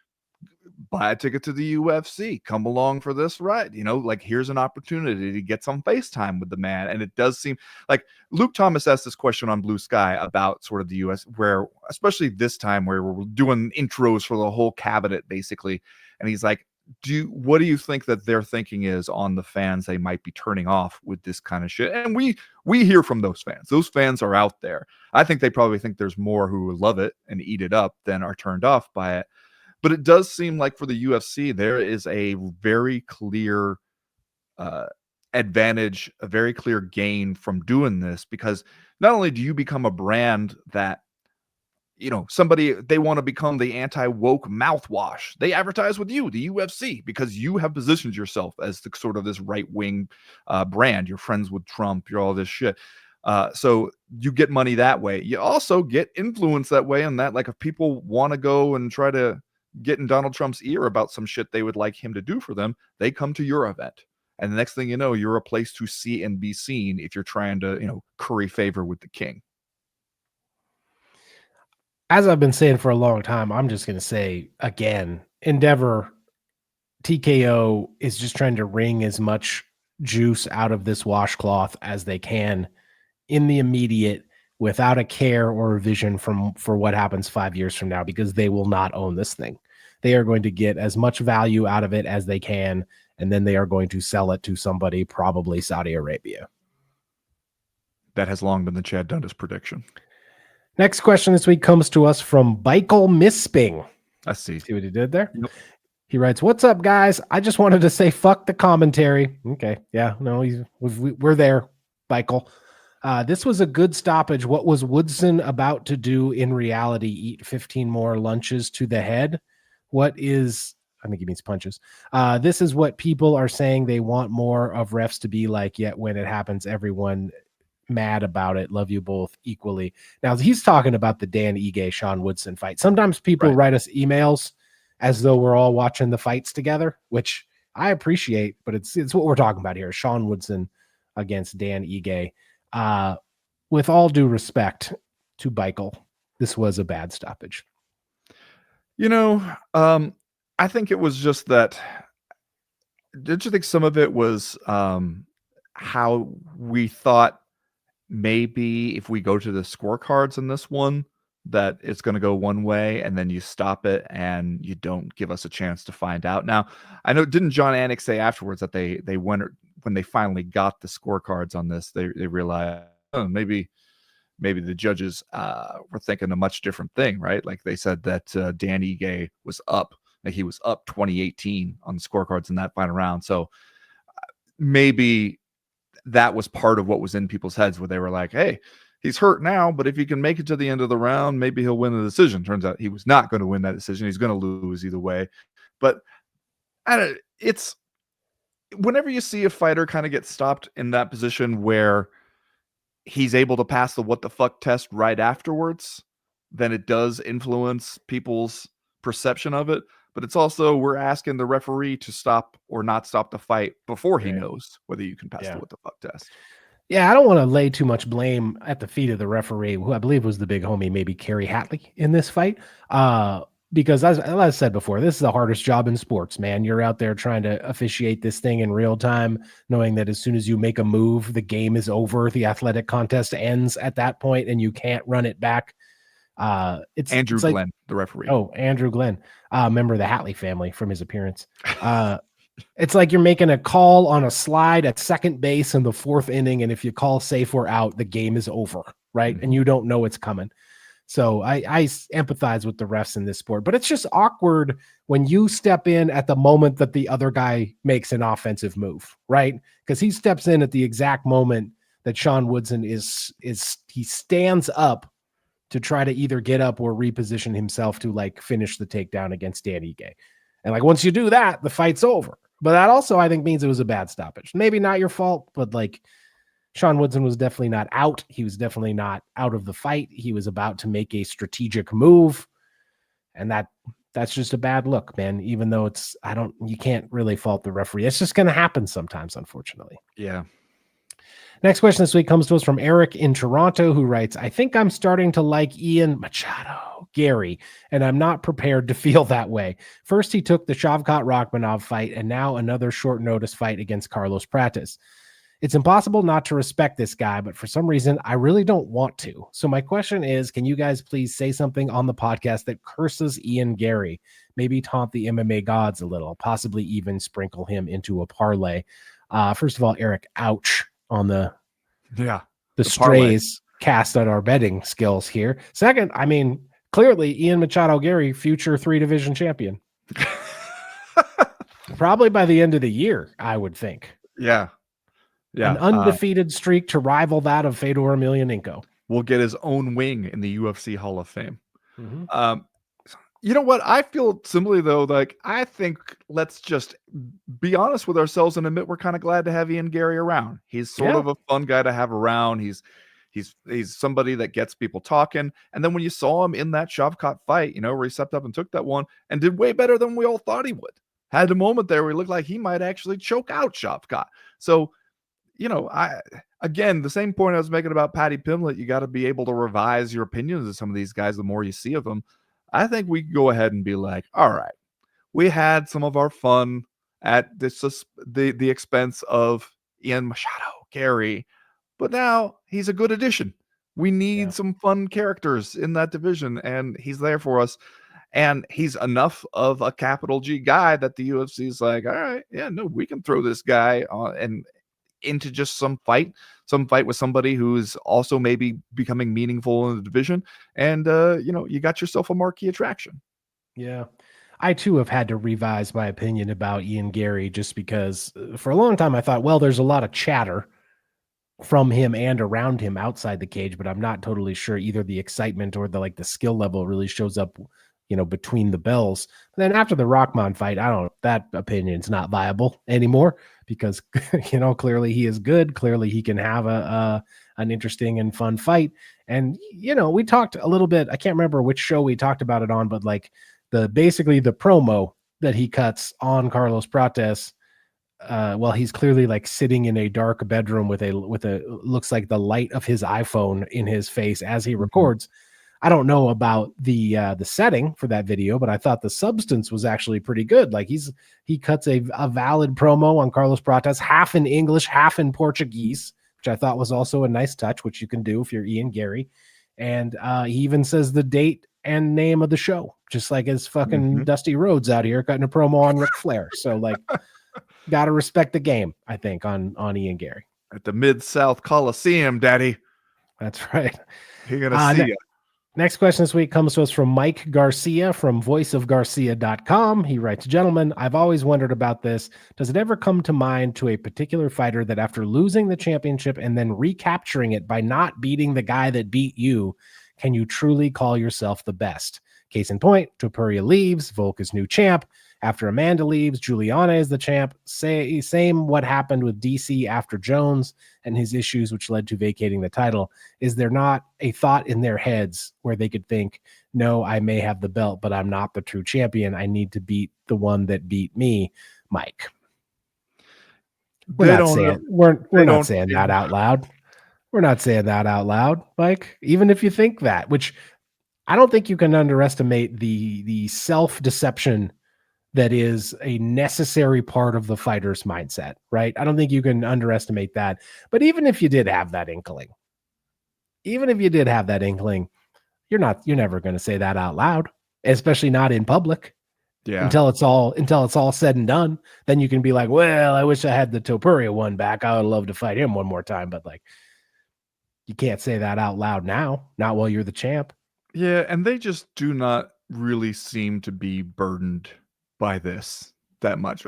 buy a ticket to the UFC, come along for this ride. Like here's an opportunity to get some FaceTime with the man. And it does seem like Luke Thomas asked this question on Blue Sky about sort of the US, where especially this time where we're doing intros for the whole cabinet basically. And he's like, what do you think that their thinking is on the fans they might be turning off with this kind of shit? And we hear from those fans. Those fans are out there. I think they probably think there's more who love it and eat it up than are turned off by it. But it does seem like for the UFC, there is a very clear advantage, a very clear gain from doing this, because not only do you become a brand that, they want to become the anti-woke mouthwash. They advertise with you, the UFC, because you have positioned yourself as the sort of this right-wing brand. You're friends with Trump. You're all this shit. So you get money that way. You also get influence that way. And that, like, if people want to go and try to get in Donald Trump's ear about some shit they would like him to do for them, they come to your event. And the next thing you know, you're a place to see and be seen if you're trying to, curry favor with the king. As I've been saying for a long time, I'm just going to say again, Endeavor TKO is just trying to wring as much juice out of this washcloth as they can in the immediate, without a care or a vision for what happens 5 years from now, because they will not own this thing. They are going to get as much value out of it as they can, and then they are going to sell it to somebody, probably Saudi Arabia. That has long been the Chad Dundas prediction. Next question this week comes to us from Michael Misping. I see. See what he did there? Yep. He writes, "What's up, guys? I just wanted to say fuck the commentary." Okay. Yeah, no, we're there, Michael. This was a good stoppage. What was Woodson about to do in reality? Eat 15 more lunches to the head? I think he means punches. This is what people are saying they want more of refs to be like, yet when it happens, everyone mad about it. Love you both equally. Now he's talking about the Dan Ige Sean Woodson fight. Sometimes people write us emails as though we're all watching the fights together, which I appreciate, but it's what we're talking about here. Sean Woodson against Dan Ige. With all due respect to Michael, this was a bad stoppage. I think it was just that. Did you think some of it was how we thought maybe if we go to the scorecards in this one, that it's going to go one way, and then you stop it and you don't give us a chance to find out. Now, I know, didn't John Anik say afterwards that they went, when they finally got the scorecards on this, they realized, maybe the judges were thinking a much different thing, right? Like they said that Dan Ige was up, like he was up 2018 on the scorecards in that final round. So maybe that was part of what was in people's heads, where they were like, hey, he's hurt now, but if he can make it to the end of the round, maybe he'll win the decision. Turns out he was not going to win that decision. He's going to lose either way. But it's whenever you see a fighter kind of get stopped in that position where he's able to pass the what the fuck test right afterwards, then it does influence people's perception of it. But it's also, we're asking the referee to stop or not stop the fight before he knows whether you can pass the what the fuck test. Yeah, I don't want to lay too much blame at the feet of the referee, who I believe was the big homie, maybe Kerry Hatley, in this fight. because as I said before, this is the hardest job in sports, man. You're out there trying to officiate this thing in real time, knowing that as soon as you make a move, the game is over. The athletic contest ends at that point, and you can't run it back. It's Andrew like, Glenn, the referee. Oh, Andrew Glenn, member of the Hatley family from his appearance. It's like you're making a call on a slide at second base in the fourth inning, and if you call safe or out, the game is over, right? Mhm. And you don't know it's coming. So I empathize with the refs in this sport, but it's just awkward when you step in at the moment that the other guy makes an offensive move, right? Because he steps in at the exact moment that Sean Woodson he stands up to try to either get up or reposition himself to like finish the takedown against Danny Gay. And like, once you do that, the fight's over. But that also, I think, means it was a bad stoppage. Maybe not your fault, but like, Sean Woodson was definitely not out. He was definitely not out of the fight. He was about to make a strategic move. And that's just a bad look, man. Even though you can't really fault the referee. It's just going to happen sometimes, unfortunately. Yeah. Next question this week comes to us from Eric in Toronto, who writes, I think I'm starting to like Ian Garry, and I'm not prepared to feel that way. First, he took the Shavkat-Rachmanov fight, and now another short notice fight against Carlos Pratis. It's impossible not to respect this guy, but for some reason, I really don't want to. So my question is, can you guys please say something on the podcast that curses Ian Garry? Maybe taunt the MMA gods a little, possibly even sprinkle him into a parlay. First of all, Eric, ouch on the strays cast on our betting skills here. Second, I mean, clearly Ian Machado Garry, future 3-division champion. Probably by the end of the year, I would think. Yeah. An undefeated streak to rival that of Fedor Emelianenko. Will get his own wing in the UFC Hall of Fame. Mm-hmm. You know what? I feel similarly, though. Like, I think let's just be honest with ourselves and admit we're kind of glad to have Ian Garry around. He's sort of a fun guy to have around. He's somebody that gets people talking. And then when you saw him in that Shavkat fight, where he stepped up and took that one and did way better than we all thought he would. Had a moment there where he looked like he might actually choke out Shavkat. So, again, the same point I was making about Paddy Pimblett, you got to be able to revise your opinions of some of these guys the more you see of them. I think we can go ahead and be like, all right, we had some of our fun at the expense of Ian Machado Garry, but now he's a good addition. We need some fun characters in that division, and he's there for us. And he's enough of a capital G guy that the UFC is like, all right, we can throw this guy on and into just some fight with somebody who's also maybe becoming meaningful in the division. And, you got yourself a marquee attraction. Yeah. I too have had to revise my opinion about Ian Garry just because for a long time I thought, well, there's a lot of chatter from him and around him outside the cage, but I'm not totally sure either the excitement or the skill level really shows up, between the bells. But then after the Rahman fight, that opinion's not viable anymore because, clearly he is good. Clearly he can have an interesting and fun fight. And, we talked a little bit, I can't remember which show we talked about it on, but basically the promo that he cuts on Carlos Pratis, he's clearly sitting in a dark bedroom with a looks like the light of his iPhone in his face as he records. I don't know about the setting for that video, but I thought the substance was actually pretty good. He cuts a valid promo on Carlos Pratis, half in English, half in Portuguese, which I thought was also a nice touch, which you can do if you're Ian Garry. And he even says the date and name of the show, just like his fucking Dusty Rhodes out here cutting a promo on Ric Flair. So got to respect the game, I think, on Ian Garry. At the Mid-South Coliseum, Daddy. That's right. You're going to see you. Next question this week comes to us from Mike Garcia from voiceofgarcia.com. He writes, gentlemen, I've always wondered about this. Does it ever come to mind to a particular fighter that after losing the championship and then recapturing it by not beating the guy that beat you, can you truly call yourself the best? Case in point, Topuria leaves, Volk is new champ. After Amanda leaves, Juliana is the champ. Same what happened with DC after Jones and his issues, which led to vacating the title. Is there not a thought in their heads where they could think, no, I may have the belt, but I'm not the true champion. I need to beat the one that beat me, Mike? We're not saying that out loud. We're not saying that out loud, Mike, even if you think that, which I don't think you can underestimate the self-deception that is a necessary part of the fighter's mindset, right? I don't think you can underestimate that. But even if you did have that inkling, you're never going to say that out loud, especially not in public. Yeah. Until it's all said and done. Then you can be like, well, I wish I had the Topuria one back. I would love to fight him one more time. But like, you can't say that out loud now, not while you're the champ. Yeah, and they just do not really seem to be burdened by this that much.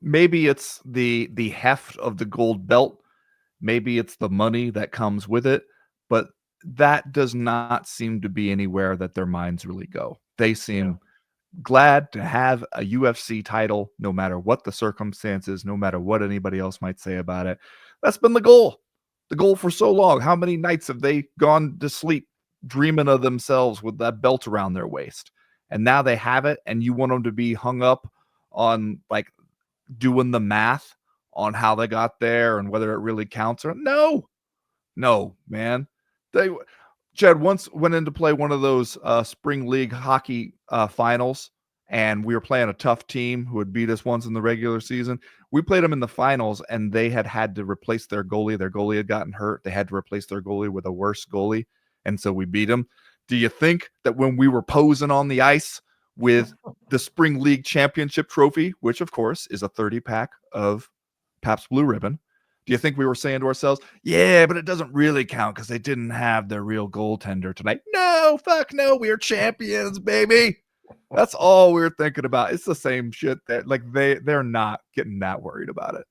Maybe it's the heft of the gold belt, maybe it's the money that comes with it, but that does not seem to be anywhere that their minds really go. They seem glad to have a UFC title, no matter what the circumstances, no matter what anybody else might say about it. That's been the goal. The goal for so long. How many nights have they gone to sleep dreaming of themselves with that belt around their waist? And now they have it, and you want them to be hung up on like doing the math on how they got there and whether it really counts or no, man. Chad once went in to play one of those spring league hockey finals, and we were playing a tough team who had beat us once in the regular season. We played them in the finals, and they had to replace their goalie. Their goalie had gotten hurt. They had to replace their goalie with a worse goalie, and so we beat them. Do you think that when we were posing on the ice with the spring league championship trophy, which of course is a 30-pack of Pabst Blue Ribbon, do you think we were saying to ourselves, yeah, but it doesn't really count because they didn't have their real goaltender tonight? No, fuck no, we're champions, baby. That's all we're thinking about. It's the same shit that like they're not getting that worried about it.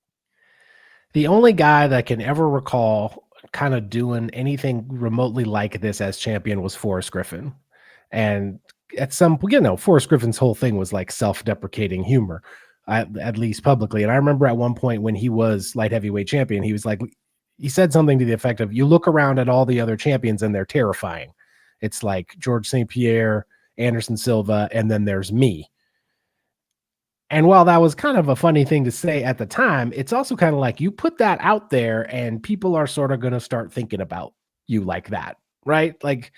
The only guy that I can ever recall kind of doing anything remotely like this as champion was Forrest Griffin. And at some, Forrest Griffin's whole thing was like self-deprecating humor, at least publicly. And I remember at one point when he was light heavyweight champion, he was like, he said something to the effect of, you look around at all the other champions and they're terrifying. It's like George St. Pierre, Anderson Silva, and then there's me. And while that was kind of a funny thing to say at the time, it's also kind of like you put that out there and people are sort of going to start thinking about you like that, right? Like,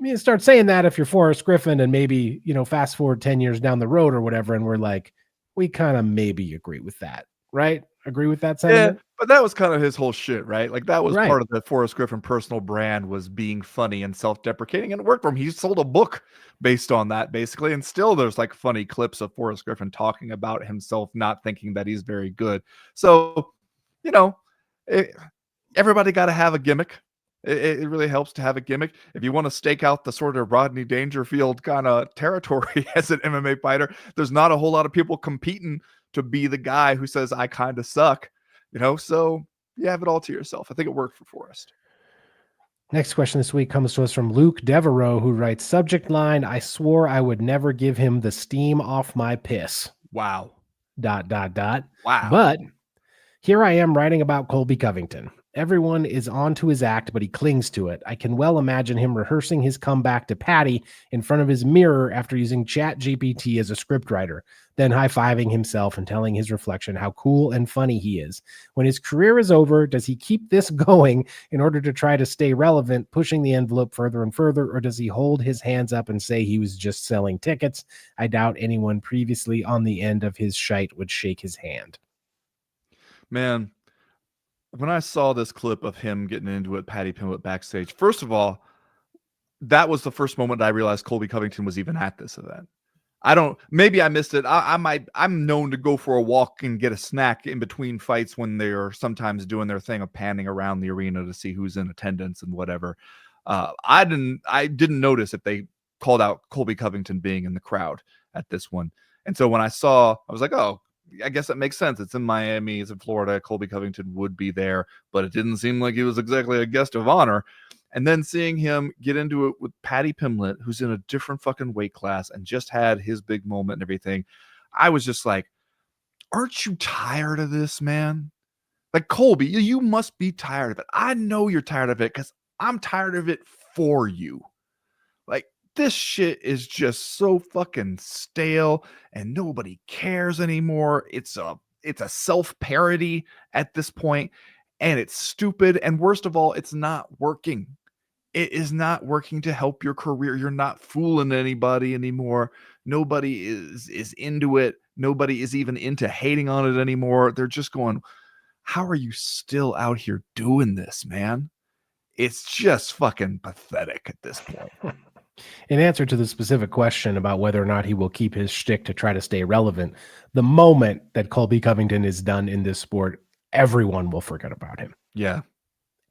you start saying that if you're Forrest Griffin and maybe, fast forward 10 years down the road or whatever, and we're like, we kind of maybe agree with that, right? Agree with that sentiment? Yeah, but that was kind of his whole shit, right? Like that was Right. part of the Forrest Griffin personal brand, was being funny and self-deprecating, and it worked for him. He sold a book based on that, basically, and still there's like funny clips of Forrest Griffin talking about himself not thinking that he's very good. So, everybody got to have a gimmick. It really helps to have a gimmick. If you want to stake out the sort of Rodney Dangerfield kind of territory as an MMA fighter, there's not a whole lot of people competing to be the guy who says, I kind of suck, so you have it all to yourself. I think it worked for Forrest. Next question this week comes to us from Luke Devereaux, who writes, subject line, I swore I would never give him the steam off my piss. Wow. ... Wow. But here I am writing about Colby Covington. Everyone is on to his act, but he clings to it. I can well imagine him rehearsing his comeback to Patty in front of his mirror after using ChatGPT as a scriptwriter, then high-fiving himself and telling his reflection how cool and funny he is. When his career is over, does he keep this going in order to try to stay relevant, pushing the envelope further and further, or does he hold his hands up and say he was just selling tickets? I doubt anyone previously on the end of his shite would shake his hand. Man, when I saw this clip of him getting into it, Patty Pimblett backstage, first of all, that was the first moment I realized Colby Covington was even at this event. Maybe I missed it. I'm known to go for a walk and get a snack in between fights when they're sometimes doing their thing of panning around the arena to see who's in attendance and whatever. I didn't notice if they called out Colby Covington being in the crowd at this one. And so when I saw, I was like, oh, I guess that makes sense. It's in Miami, it's in Florida. Colby Covington would be there, but it didn't seem like he was exactly a guest of honor. And then seeing him get into it with Patty Pimblett, who's in a different fucking weight class and just had his big moment and everything, I was just like, aren't you tired of this, man? Like, Colby, you must be tired of it. I know you're tired of it because I'm tired of it for you. Like, this shit is just so fucking stale and nobody cares anymore. It's a self-parody at this point, and it's stupid. And worst of all, it's not working. it is not working to help your career. You're not fooling anybody anymore. Nobody is into it. Nobody is even into hating on it anymore. They're just going, how are you still out here doing this, man? It's just fucking pathetic at this point. In answer to the specific question about whether or not he will keep his shtick to try to stay relevant, the moment that Colby Covington is done in this sport, everyone will forget about him. Yeah.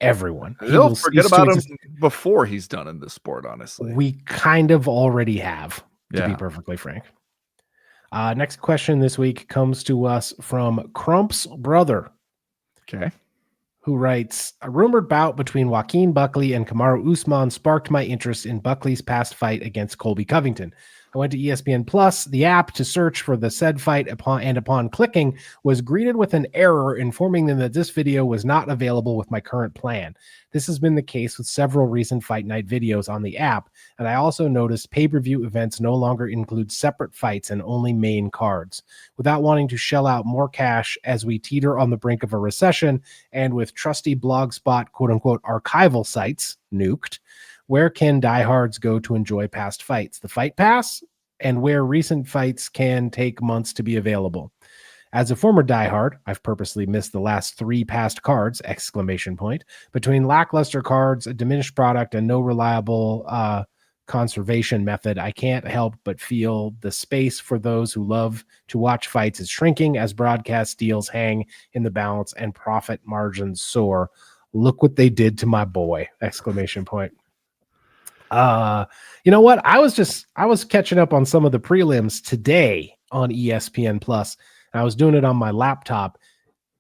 Everyone. They'll forget about him before he's done in this sport, honestly. We kind of already have, to be perfectly frank. Next question this week comes to us from Crump's brother. Okay. Who writes, a rumored bout between Joaquin Buckley and Kamaru Usman sparked my interest in Buckley's past fight against Colby Covington. I went to ESPN Plus, the app, to search for the said fight, upon clicking, was greeted with an error informing them that this video was not available with my current plan. This has been the case with several recent Fight Night videos on the app, and I also noticed pay-per-view events no longer include separate fights and only main cards. Without wanting to shell out more cash as we teeter on the brink of a recession, and with trusty blogspot quote-unquote archival sites nuked, where can diehards go to enjoy past fights? The Fight Pass, and where recent fights can take months to be available. As a former diehard, I've purposely missed the last 3 past cards, ! Between lackluster cards, a diminished product, and no reliable conservation method, I can't help but feel the space for those who love to watch fights is shrinking as broadcast deals hang in the balance and profit margins soar. Look what they did to my boy! ! You know what? I was catching up on some of the prelims today on ESPN Plus. I was doing it on my laptop,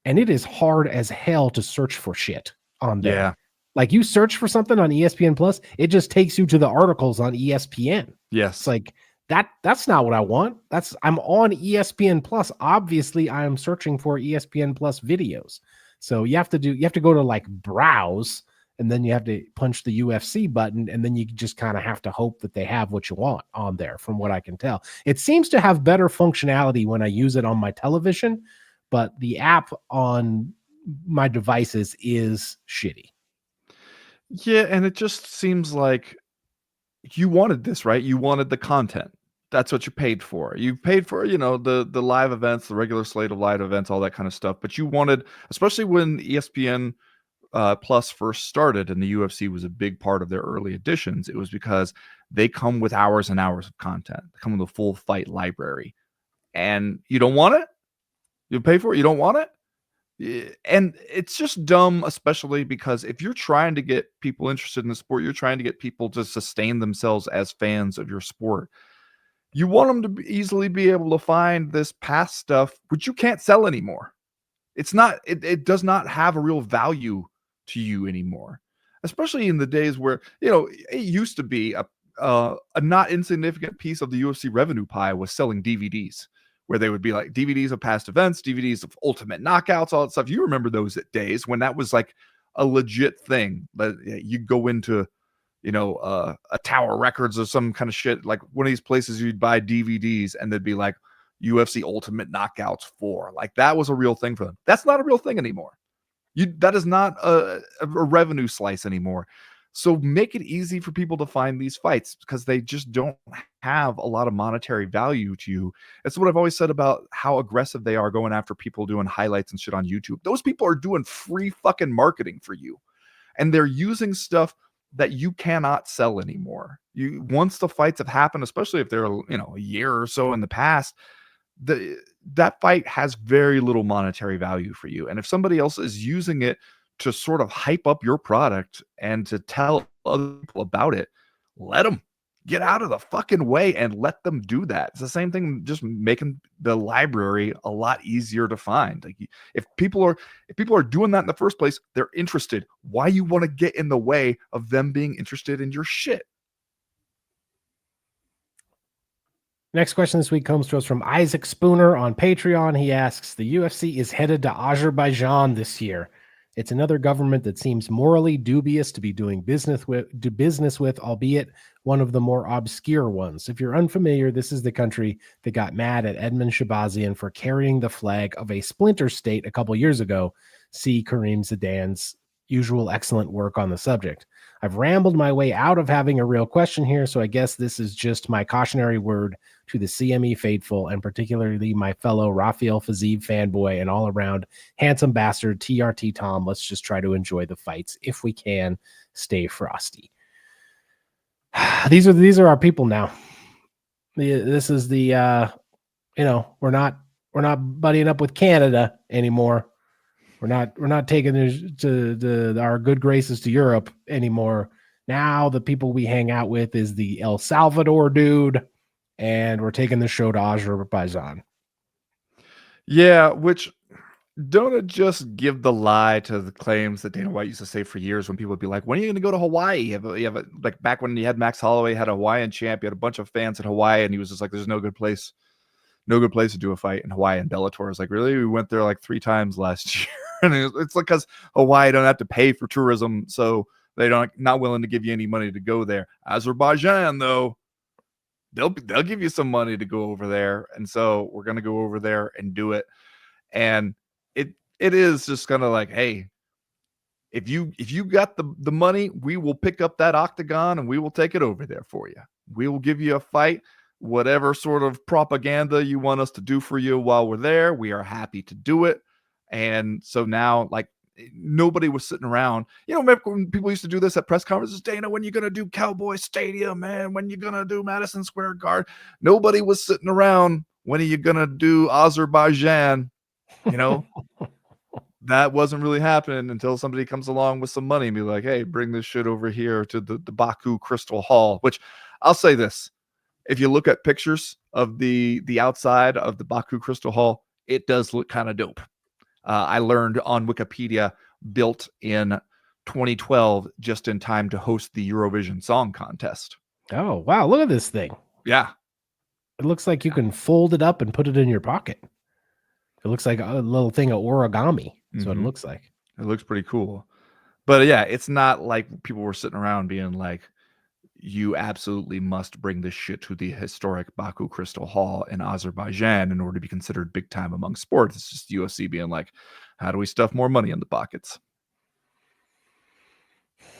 and it is hard as hell to search for shit on there. Yeah. Like, you search for something on ESPN Plus, it just takes you to the articles on ESPN. Yes. It's like that's not what I want. I'm on ESPN Plus. Obviously, I am searching for ESPN Plus videos. So you have to go to like browse, and then you have to punch the UFC button, and then you just kind of have to hope that they have what you want on there, from what I can tell. It seems to have better functionality when I use it on my television, but the app on my devices is shitty. Yeah, and it just seems like you wanted this, right? You wanted the content. That's what you paid for. You paid for, the live events, the regular slate of live events, all that kind of stuff. But you wanted, especially when ESPN Plus first started and the UFC was a big part of their early editions, it was because they come with hours and hours of content. They come with a full fight library. And you don't want it? You pay for it? You don't want it? And it's just dumb, especially because if you're trying to get people interested in the sport, you're trying to get people to sustain themselves as fans of your sport. You want them to easily be able to find this past stuff, which you can't sell anymore. It does not have a real value to you anymore, especially in the days where, it used to be a not insignificant piece of the UFC revenue pie was selling DVDs, where they would be like DVDs of past events, DVDs of ultimate knockouts, all that stuff. You remember those days when that was like a legit thing. But you go into, a Tower Records or some kind of shit, like one of these places you'd buy DVDs and they'd be like UFC Ultimate Knockouts 4. Like, that was a real thing for them. That's not a real thing anymore. That is not a revenue slice anymore. So make it easy for people to find these fights, because they just don't have a lot of monetary value to you. That's what I've always said about how aggressive they are going after people doing highlights and shit on YouTube. Those people are doing free fucking marketing for you. And they're using stuff that you cannot sell anymore. Once the fights have happened, especially if they're, a year or so in the past, that fight has very little monetary value for you. And if somebody else is using it to sort of hype up your product and to tell other people about it, let them get out of the fucking way and let them do that. It's the same thing, just making the library a lot easier to find. Like, if people are doing that in the first place, they're interested. Why you want to get in the way of them being interested in your shit? Next question this week comes to us from Isaac Spooner on Patreon. He asks, the UFC is headed to Azerbaijan this year. It's another government that seems morally dubious to be doing business with, albeit one of the more obscure ones. If you're unfamiliar, this is the country that got mad at Edmund Shabazian for carrying the flag of a splinter state a couple years ago. See Kareem Zidane's usual excellent work on the subject. I've rambled my way out of having a real question here, so I guess this is just my cautionary word to the CME faithful, and particularly my fellow Rafael Fiziev fanboy and all-around handsome bastard TRT Tom. Let's just try to enjoy the fights if we can. Stay frosty. These are our people now. This is the we're not buddying up with Canada anymore. We're not taking to our good graces to Europe anymore. Now the people we hang out with is the El Salvador dude, and we're taking the show to Azerbaijan. Yeah, which don't it just give the lie to the claims that Dana White used to say for years when people would be like, when are you going to go to Hawaii? You have like back when you had Max Holloway had a Hawaiian champ, you had a bunch of fans at Hawaii, and he was just like, there's no good place to do a fight in Hawaii. And Bellator is like, really? We went there like 3 times last year. And it's like, because Hawaii don't have to pay for tourism, so they're not willing to give you any money to go there. Azerbaijan, though, they'll give you some money to go over there. And so we're going to go over there and do it. And it is just kind of like, hey, if you got the money, we will pick up that octagon and we will take it over there for you. We will give you a fight, whatever sort of propaganda you want us to do for you while we're there. We are happy to do it. And so now, like, nobody was sitting around. Remember when people used to do this at press conferences? Dana, when you going to do Cowboy Stadium, man? When you going to do Madison Square Garden? Nobody was sitting around. When are you going to do Azerbaijan? That wasn't really happening until somebody comes along with some money and be like, hey, bring this shit over here to the Baku Crystal Hall, which I'll say this. If you look at pictures of the outside of the Baku Crystal Hall, it does look kind of dope. I learned on Wikipedia, built in 2012, just in time to host the Eurovision Song Contest. Oh, wow. Look at this thing. Yeah. It looks like you can fold it up and put it in your pocket. It looks like a little thing of origami. That's what it looks like. It looks pretty cool. But yeah, it's not like people were sitting around being like, you absolutely must bring this shit to the historic Baku Crystal Hall in Azerbaijan in order to be considered big time among sports. It's just UFC being like, how do we stuff more money in the pockets?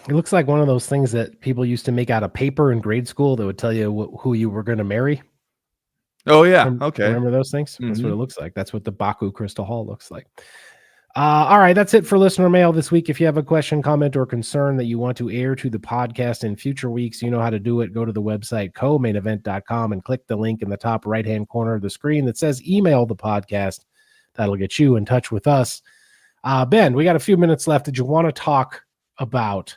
It looks like one of those things that people used to make out of paper in grade school that would tell you who you were going to marry. Oh, yeah. Okay. Remember those things? That's what it looks like. That's what the Baku Crystal Hall looks like. All right, that's it for listener mail this week. If you have a question, comment, or concern that you want to air to the podcast in future weeks, you know how to do it. Go to the website, co-mainevent.com, and click the link in the top right-hand corner of the screen that says email the podcast. That'll get you in touch with us. Ben, we got a few minutes left. Did you want to talk about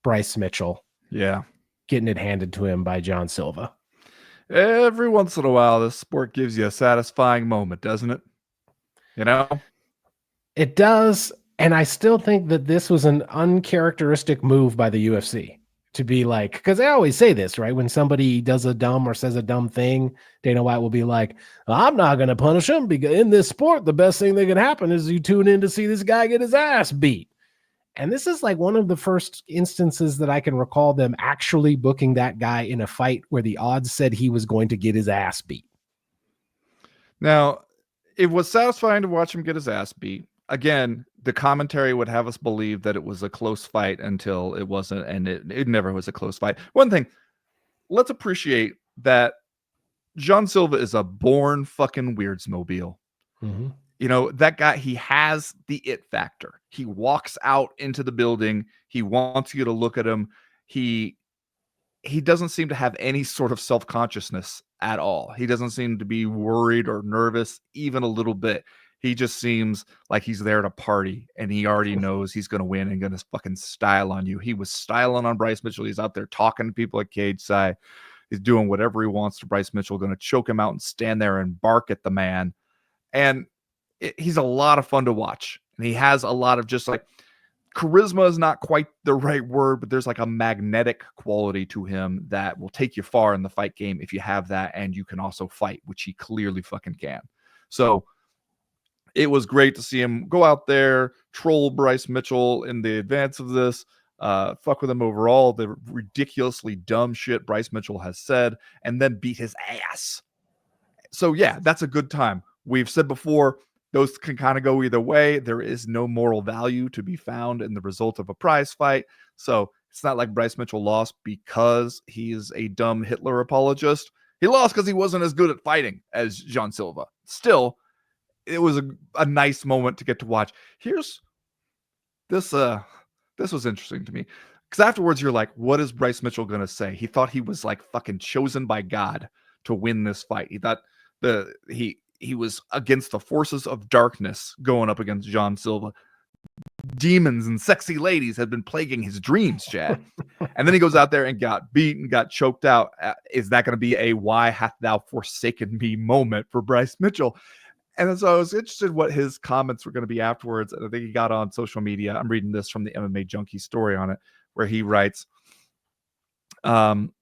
Bryce Mitchell? Yeah. Getting it handed to him by John Silva. Every once in a while, this sport gives you a satisfying moment, doesn't it? It does, and I still think that this was an uncharacteristic move by the UFC to be like, because I always say this, right? When somebody does a dumb or says a dumb thing, Dana White will be like, I'm not going to punish him because in this sport, the best thing that can happen is you tune in to see this guy get his ass beat. And this is like one of the first instances that I can recall them actually booking that guy in a fight where the odds said he was going to get his ass beat. Now, it was satisfying to watch him get his ass beat. Again, the commentary would have us believe that it was a close fight until it wasn't, and it never was a close fight. One thing, let's appreciate that John Silva is a born fucking weirdsmobile. That guy, he has the it factor. He walks out into the building. He wants you to look at him. He doesn't seem to have any sort of self-consciousness at all. He doesn't seem to be worried or nervous even a little bit. He just seems like he's there to party, and he already knows he's going to win and going to fucking style on you. He was styling on Bryce Mitchell. He's out there talking to people at cage side. He's doing whatever he wants to Bryce Mitchell, going to choke him out and stand there and bark at the man. And he's a lot of fun to watch. And he has a lot of just like, charisma is not quite the right word, but there's like a magnetic quality to him that will take you far in the fight game if you have that, and you can also fight, which he clearly fucking can. So it was great to see him go out there, troll Bryce Mitchell in the advance of this, fuck with him over all the ridiculously dumb shit Bryce Mitchell has said, and then beat his ass. So yeah, that's a good time. We've said before, those can kind of go either way. There is no moral value to be found in the result of a prize fight. So It's not like Bryce Mitchell lost because he's a dumb Hitler apologist. He lost because he wasn't as good at fighting as Jean Silva. Still, it was a nice moment to get to watch. Here's this. This was interesting to me because afterwards you're like, what is Bryce Mitchell going to say? He thought he was like fucking chosen by God to win this fight. He thought he was against the forces of darkness going up against Jean Silva. Demons and sexy ladies had been plaguing his dreams, Chad. And then he goes out there and got beaten, got choked out. Is that going to be a why hath thou forsaken me moment for Bryce Mitchell? And so I was interested what his comments were going to be afterwards. And I think he got on social media. I'm reading this from the MMA Junkie story on it, where he writes, I'm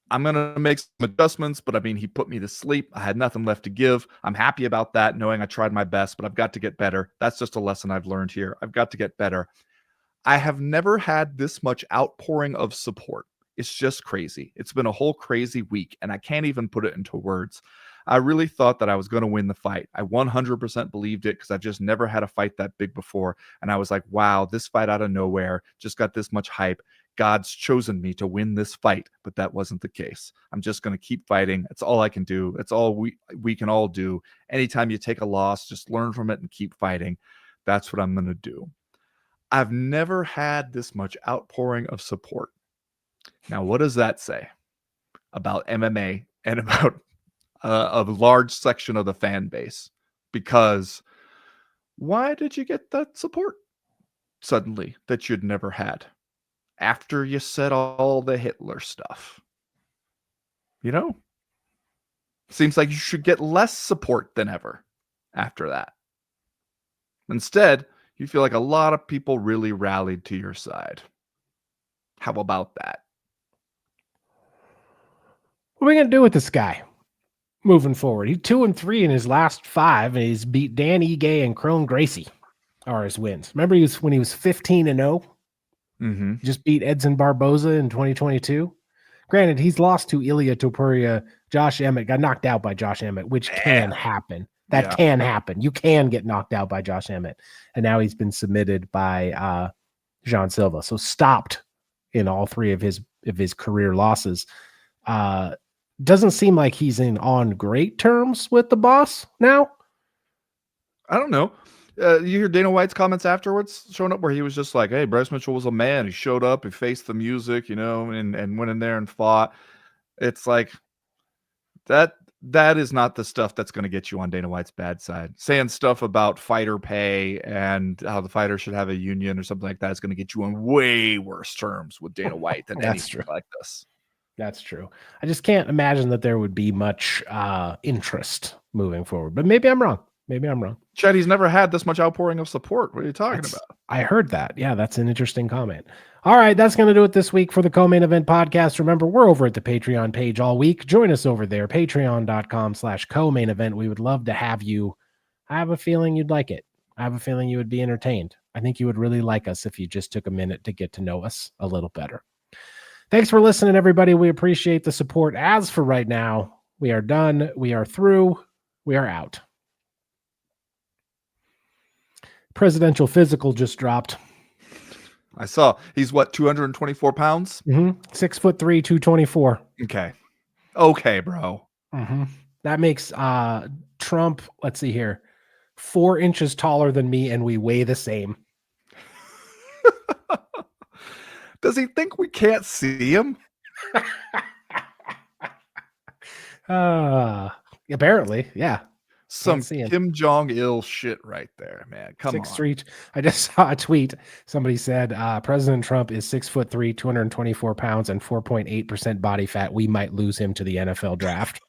going to make some adjustments, but I mean, he put me to sleep. I had nothing left to give. I'm happy about that, knowing I tried my best, but I've got to get better. That's just a lesson I've learned here. I've got to get better. I have never had this much outpouring of support. It's just crazy. It's been a whole crazy week, and I can't even put it into words. I really thought that I was going to win the fight. I 100% believed it because I've just never had a fight that big before. And I was like, wow, this fight out of nowhere just got this much hype. God's chosen me to win this fight, but that wasn't the case. I'm just going to keep fighting. That's all I can do. That's all we can all do. Anytime you take a loss, just learn from it and keep fighting. That's what I'm going to do. I've never had this much outpouring of support. Now, what does that say about MMA and about a large section of the fan base? Because why did you get that support suddenly that you'd never had after you said all the Hitler stuff? You know, seems like you should get less support than ever after that. Instead, you feel like a lot of people really rallied to your side. How about that? What are we going to do with this guy moving forward? He's 2-3 in his last 5, and he's beat Dan Ige and Crone Gracie are his wins. Remember when he was 15-0? Mm-hmm. Just beat Edson Barboza in 2022. Granted, he's lost to Ilia Topuria. Josh Emmett got knocked out by Josh Emmett, which can happen. That can happen. You can get knocked out by Josh Emmett. And now he's been submitted by Jean Silva. So stopped in all 3 of his career losses. Doesn't seem like he's on great terms with the boss now. I don't know. You hear Dana White's comments afterwards showing up where he was just like, hey, Bryce Mitchell was a man. He showed up, he faced the music, and went in there and fought. It's like that is not the stuff that's going to get you on Dana White's bad side. Saying stuff about fighter pay and how the fighter should have a union or something like that is going to get you on way worse terms with Dana White than anything like this. That's true. I just can't imagine that there would be much interest moving forward, but maybe I'm wrong. Chad, he's never had this much outpouring of support. What are you talking about? I heard that. Yeah, that's an interesting comment. All right, that's going to do it this week for the Co-Main Event Podcast. Remember, we're over at the Patreon page all week. Join us over there, patreon.com/co-main event. We would love to have you. I have a feeling you'd like it. I have a feeling you would be entertained. I think you would really like us if you just took a minute to get to know us a little better. Thanks for listening, everybody. We appreciate the support. As for right now, we are done. We are through. We are out. Presidential physical just dropped. I saw. He's what, 224 pounds? 6'3", 224. Okay, bro. That makes Trump, let's see here, 4 inches taller than me, and we weigh the same. Does he think we can't see him? Apparently, yeah. Some Kim Jong-il shit right there, man. Come 6'3". I just saw a tweet. Somebody said President Trump is 6'3", 224 pounds, and 4.8% body fat. We might lose him to the NFL draft.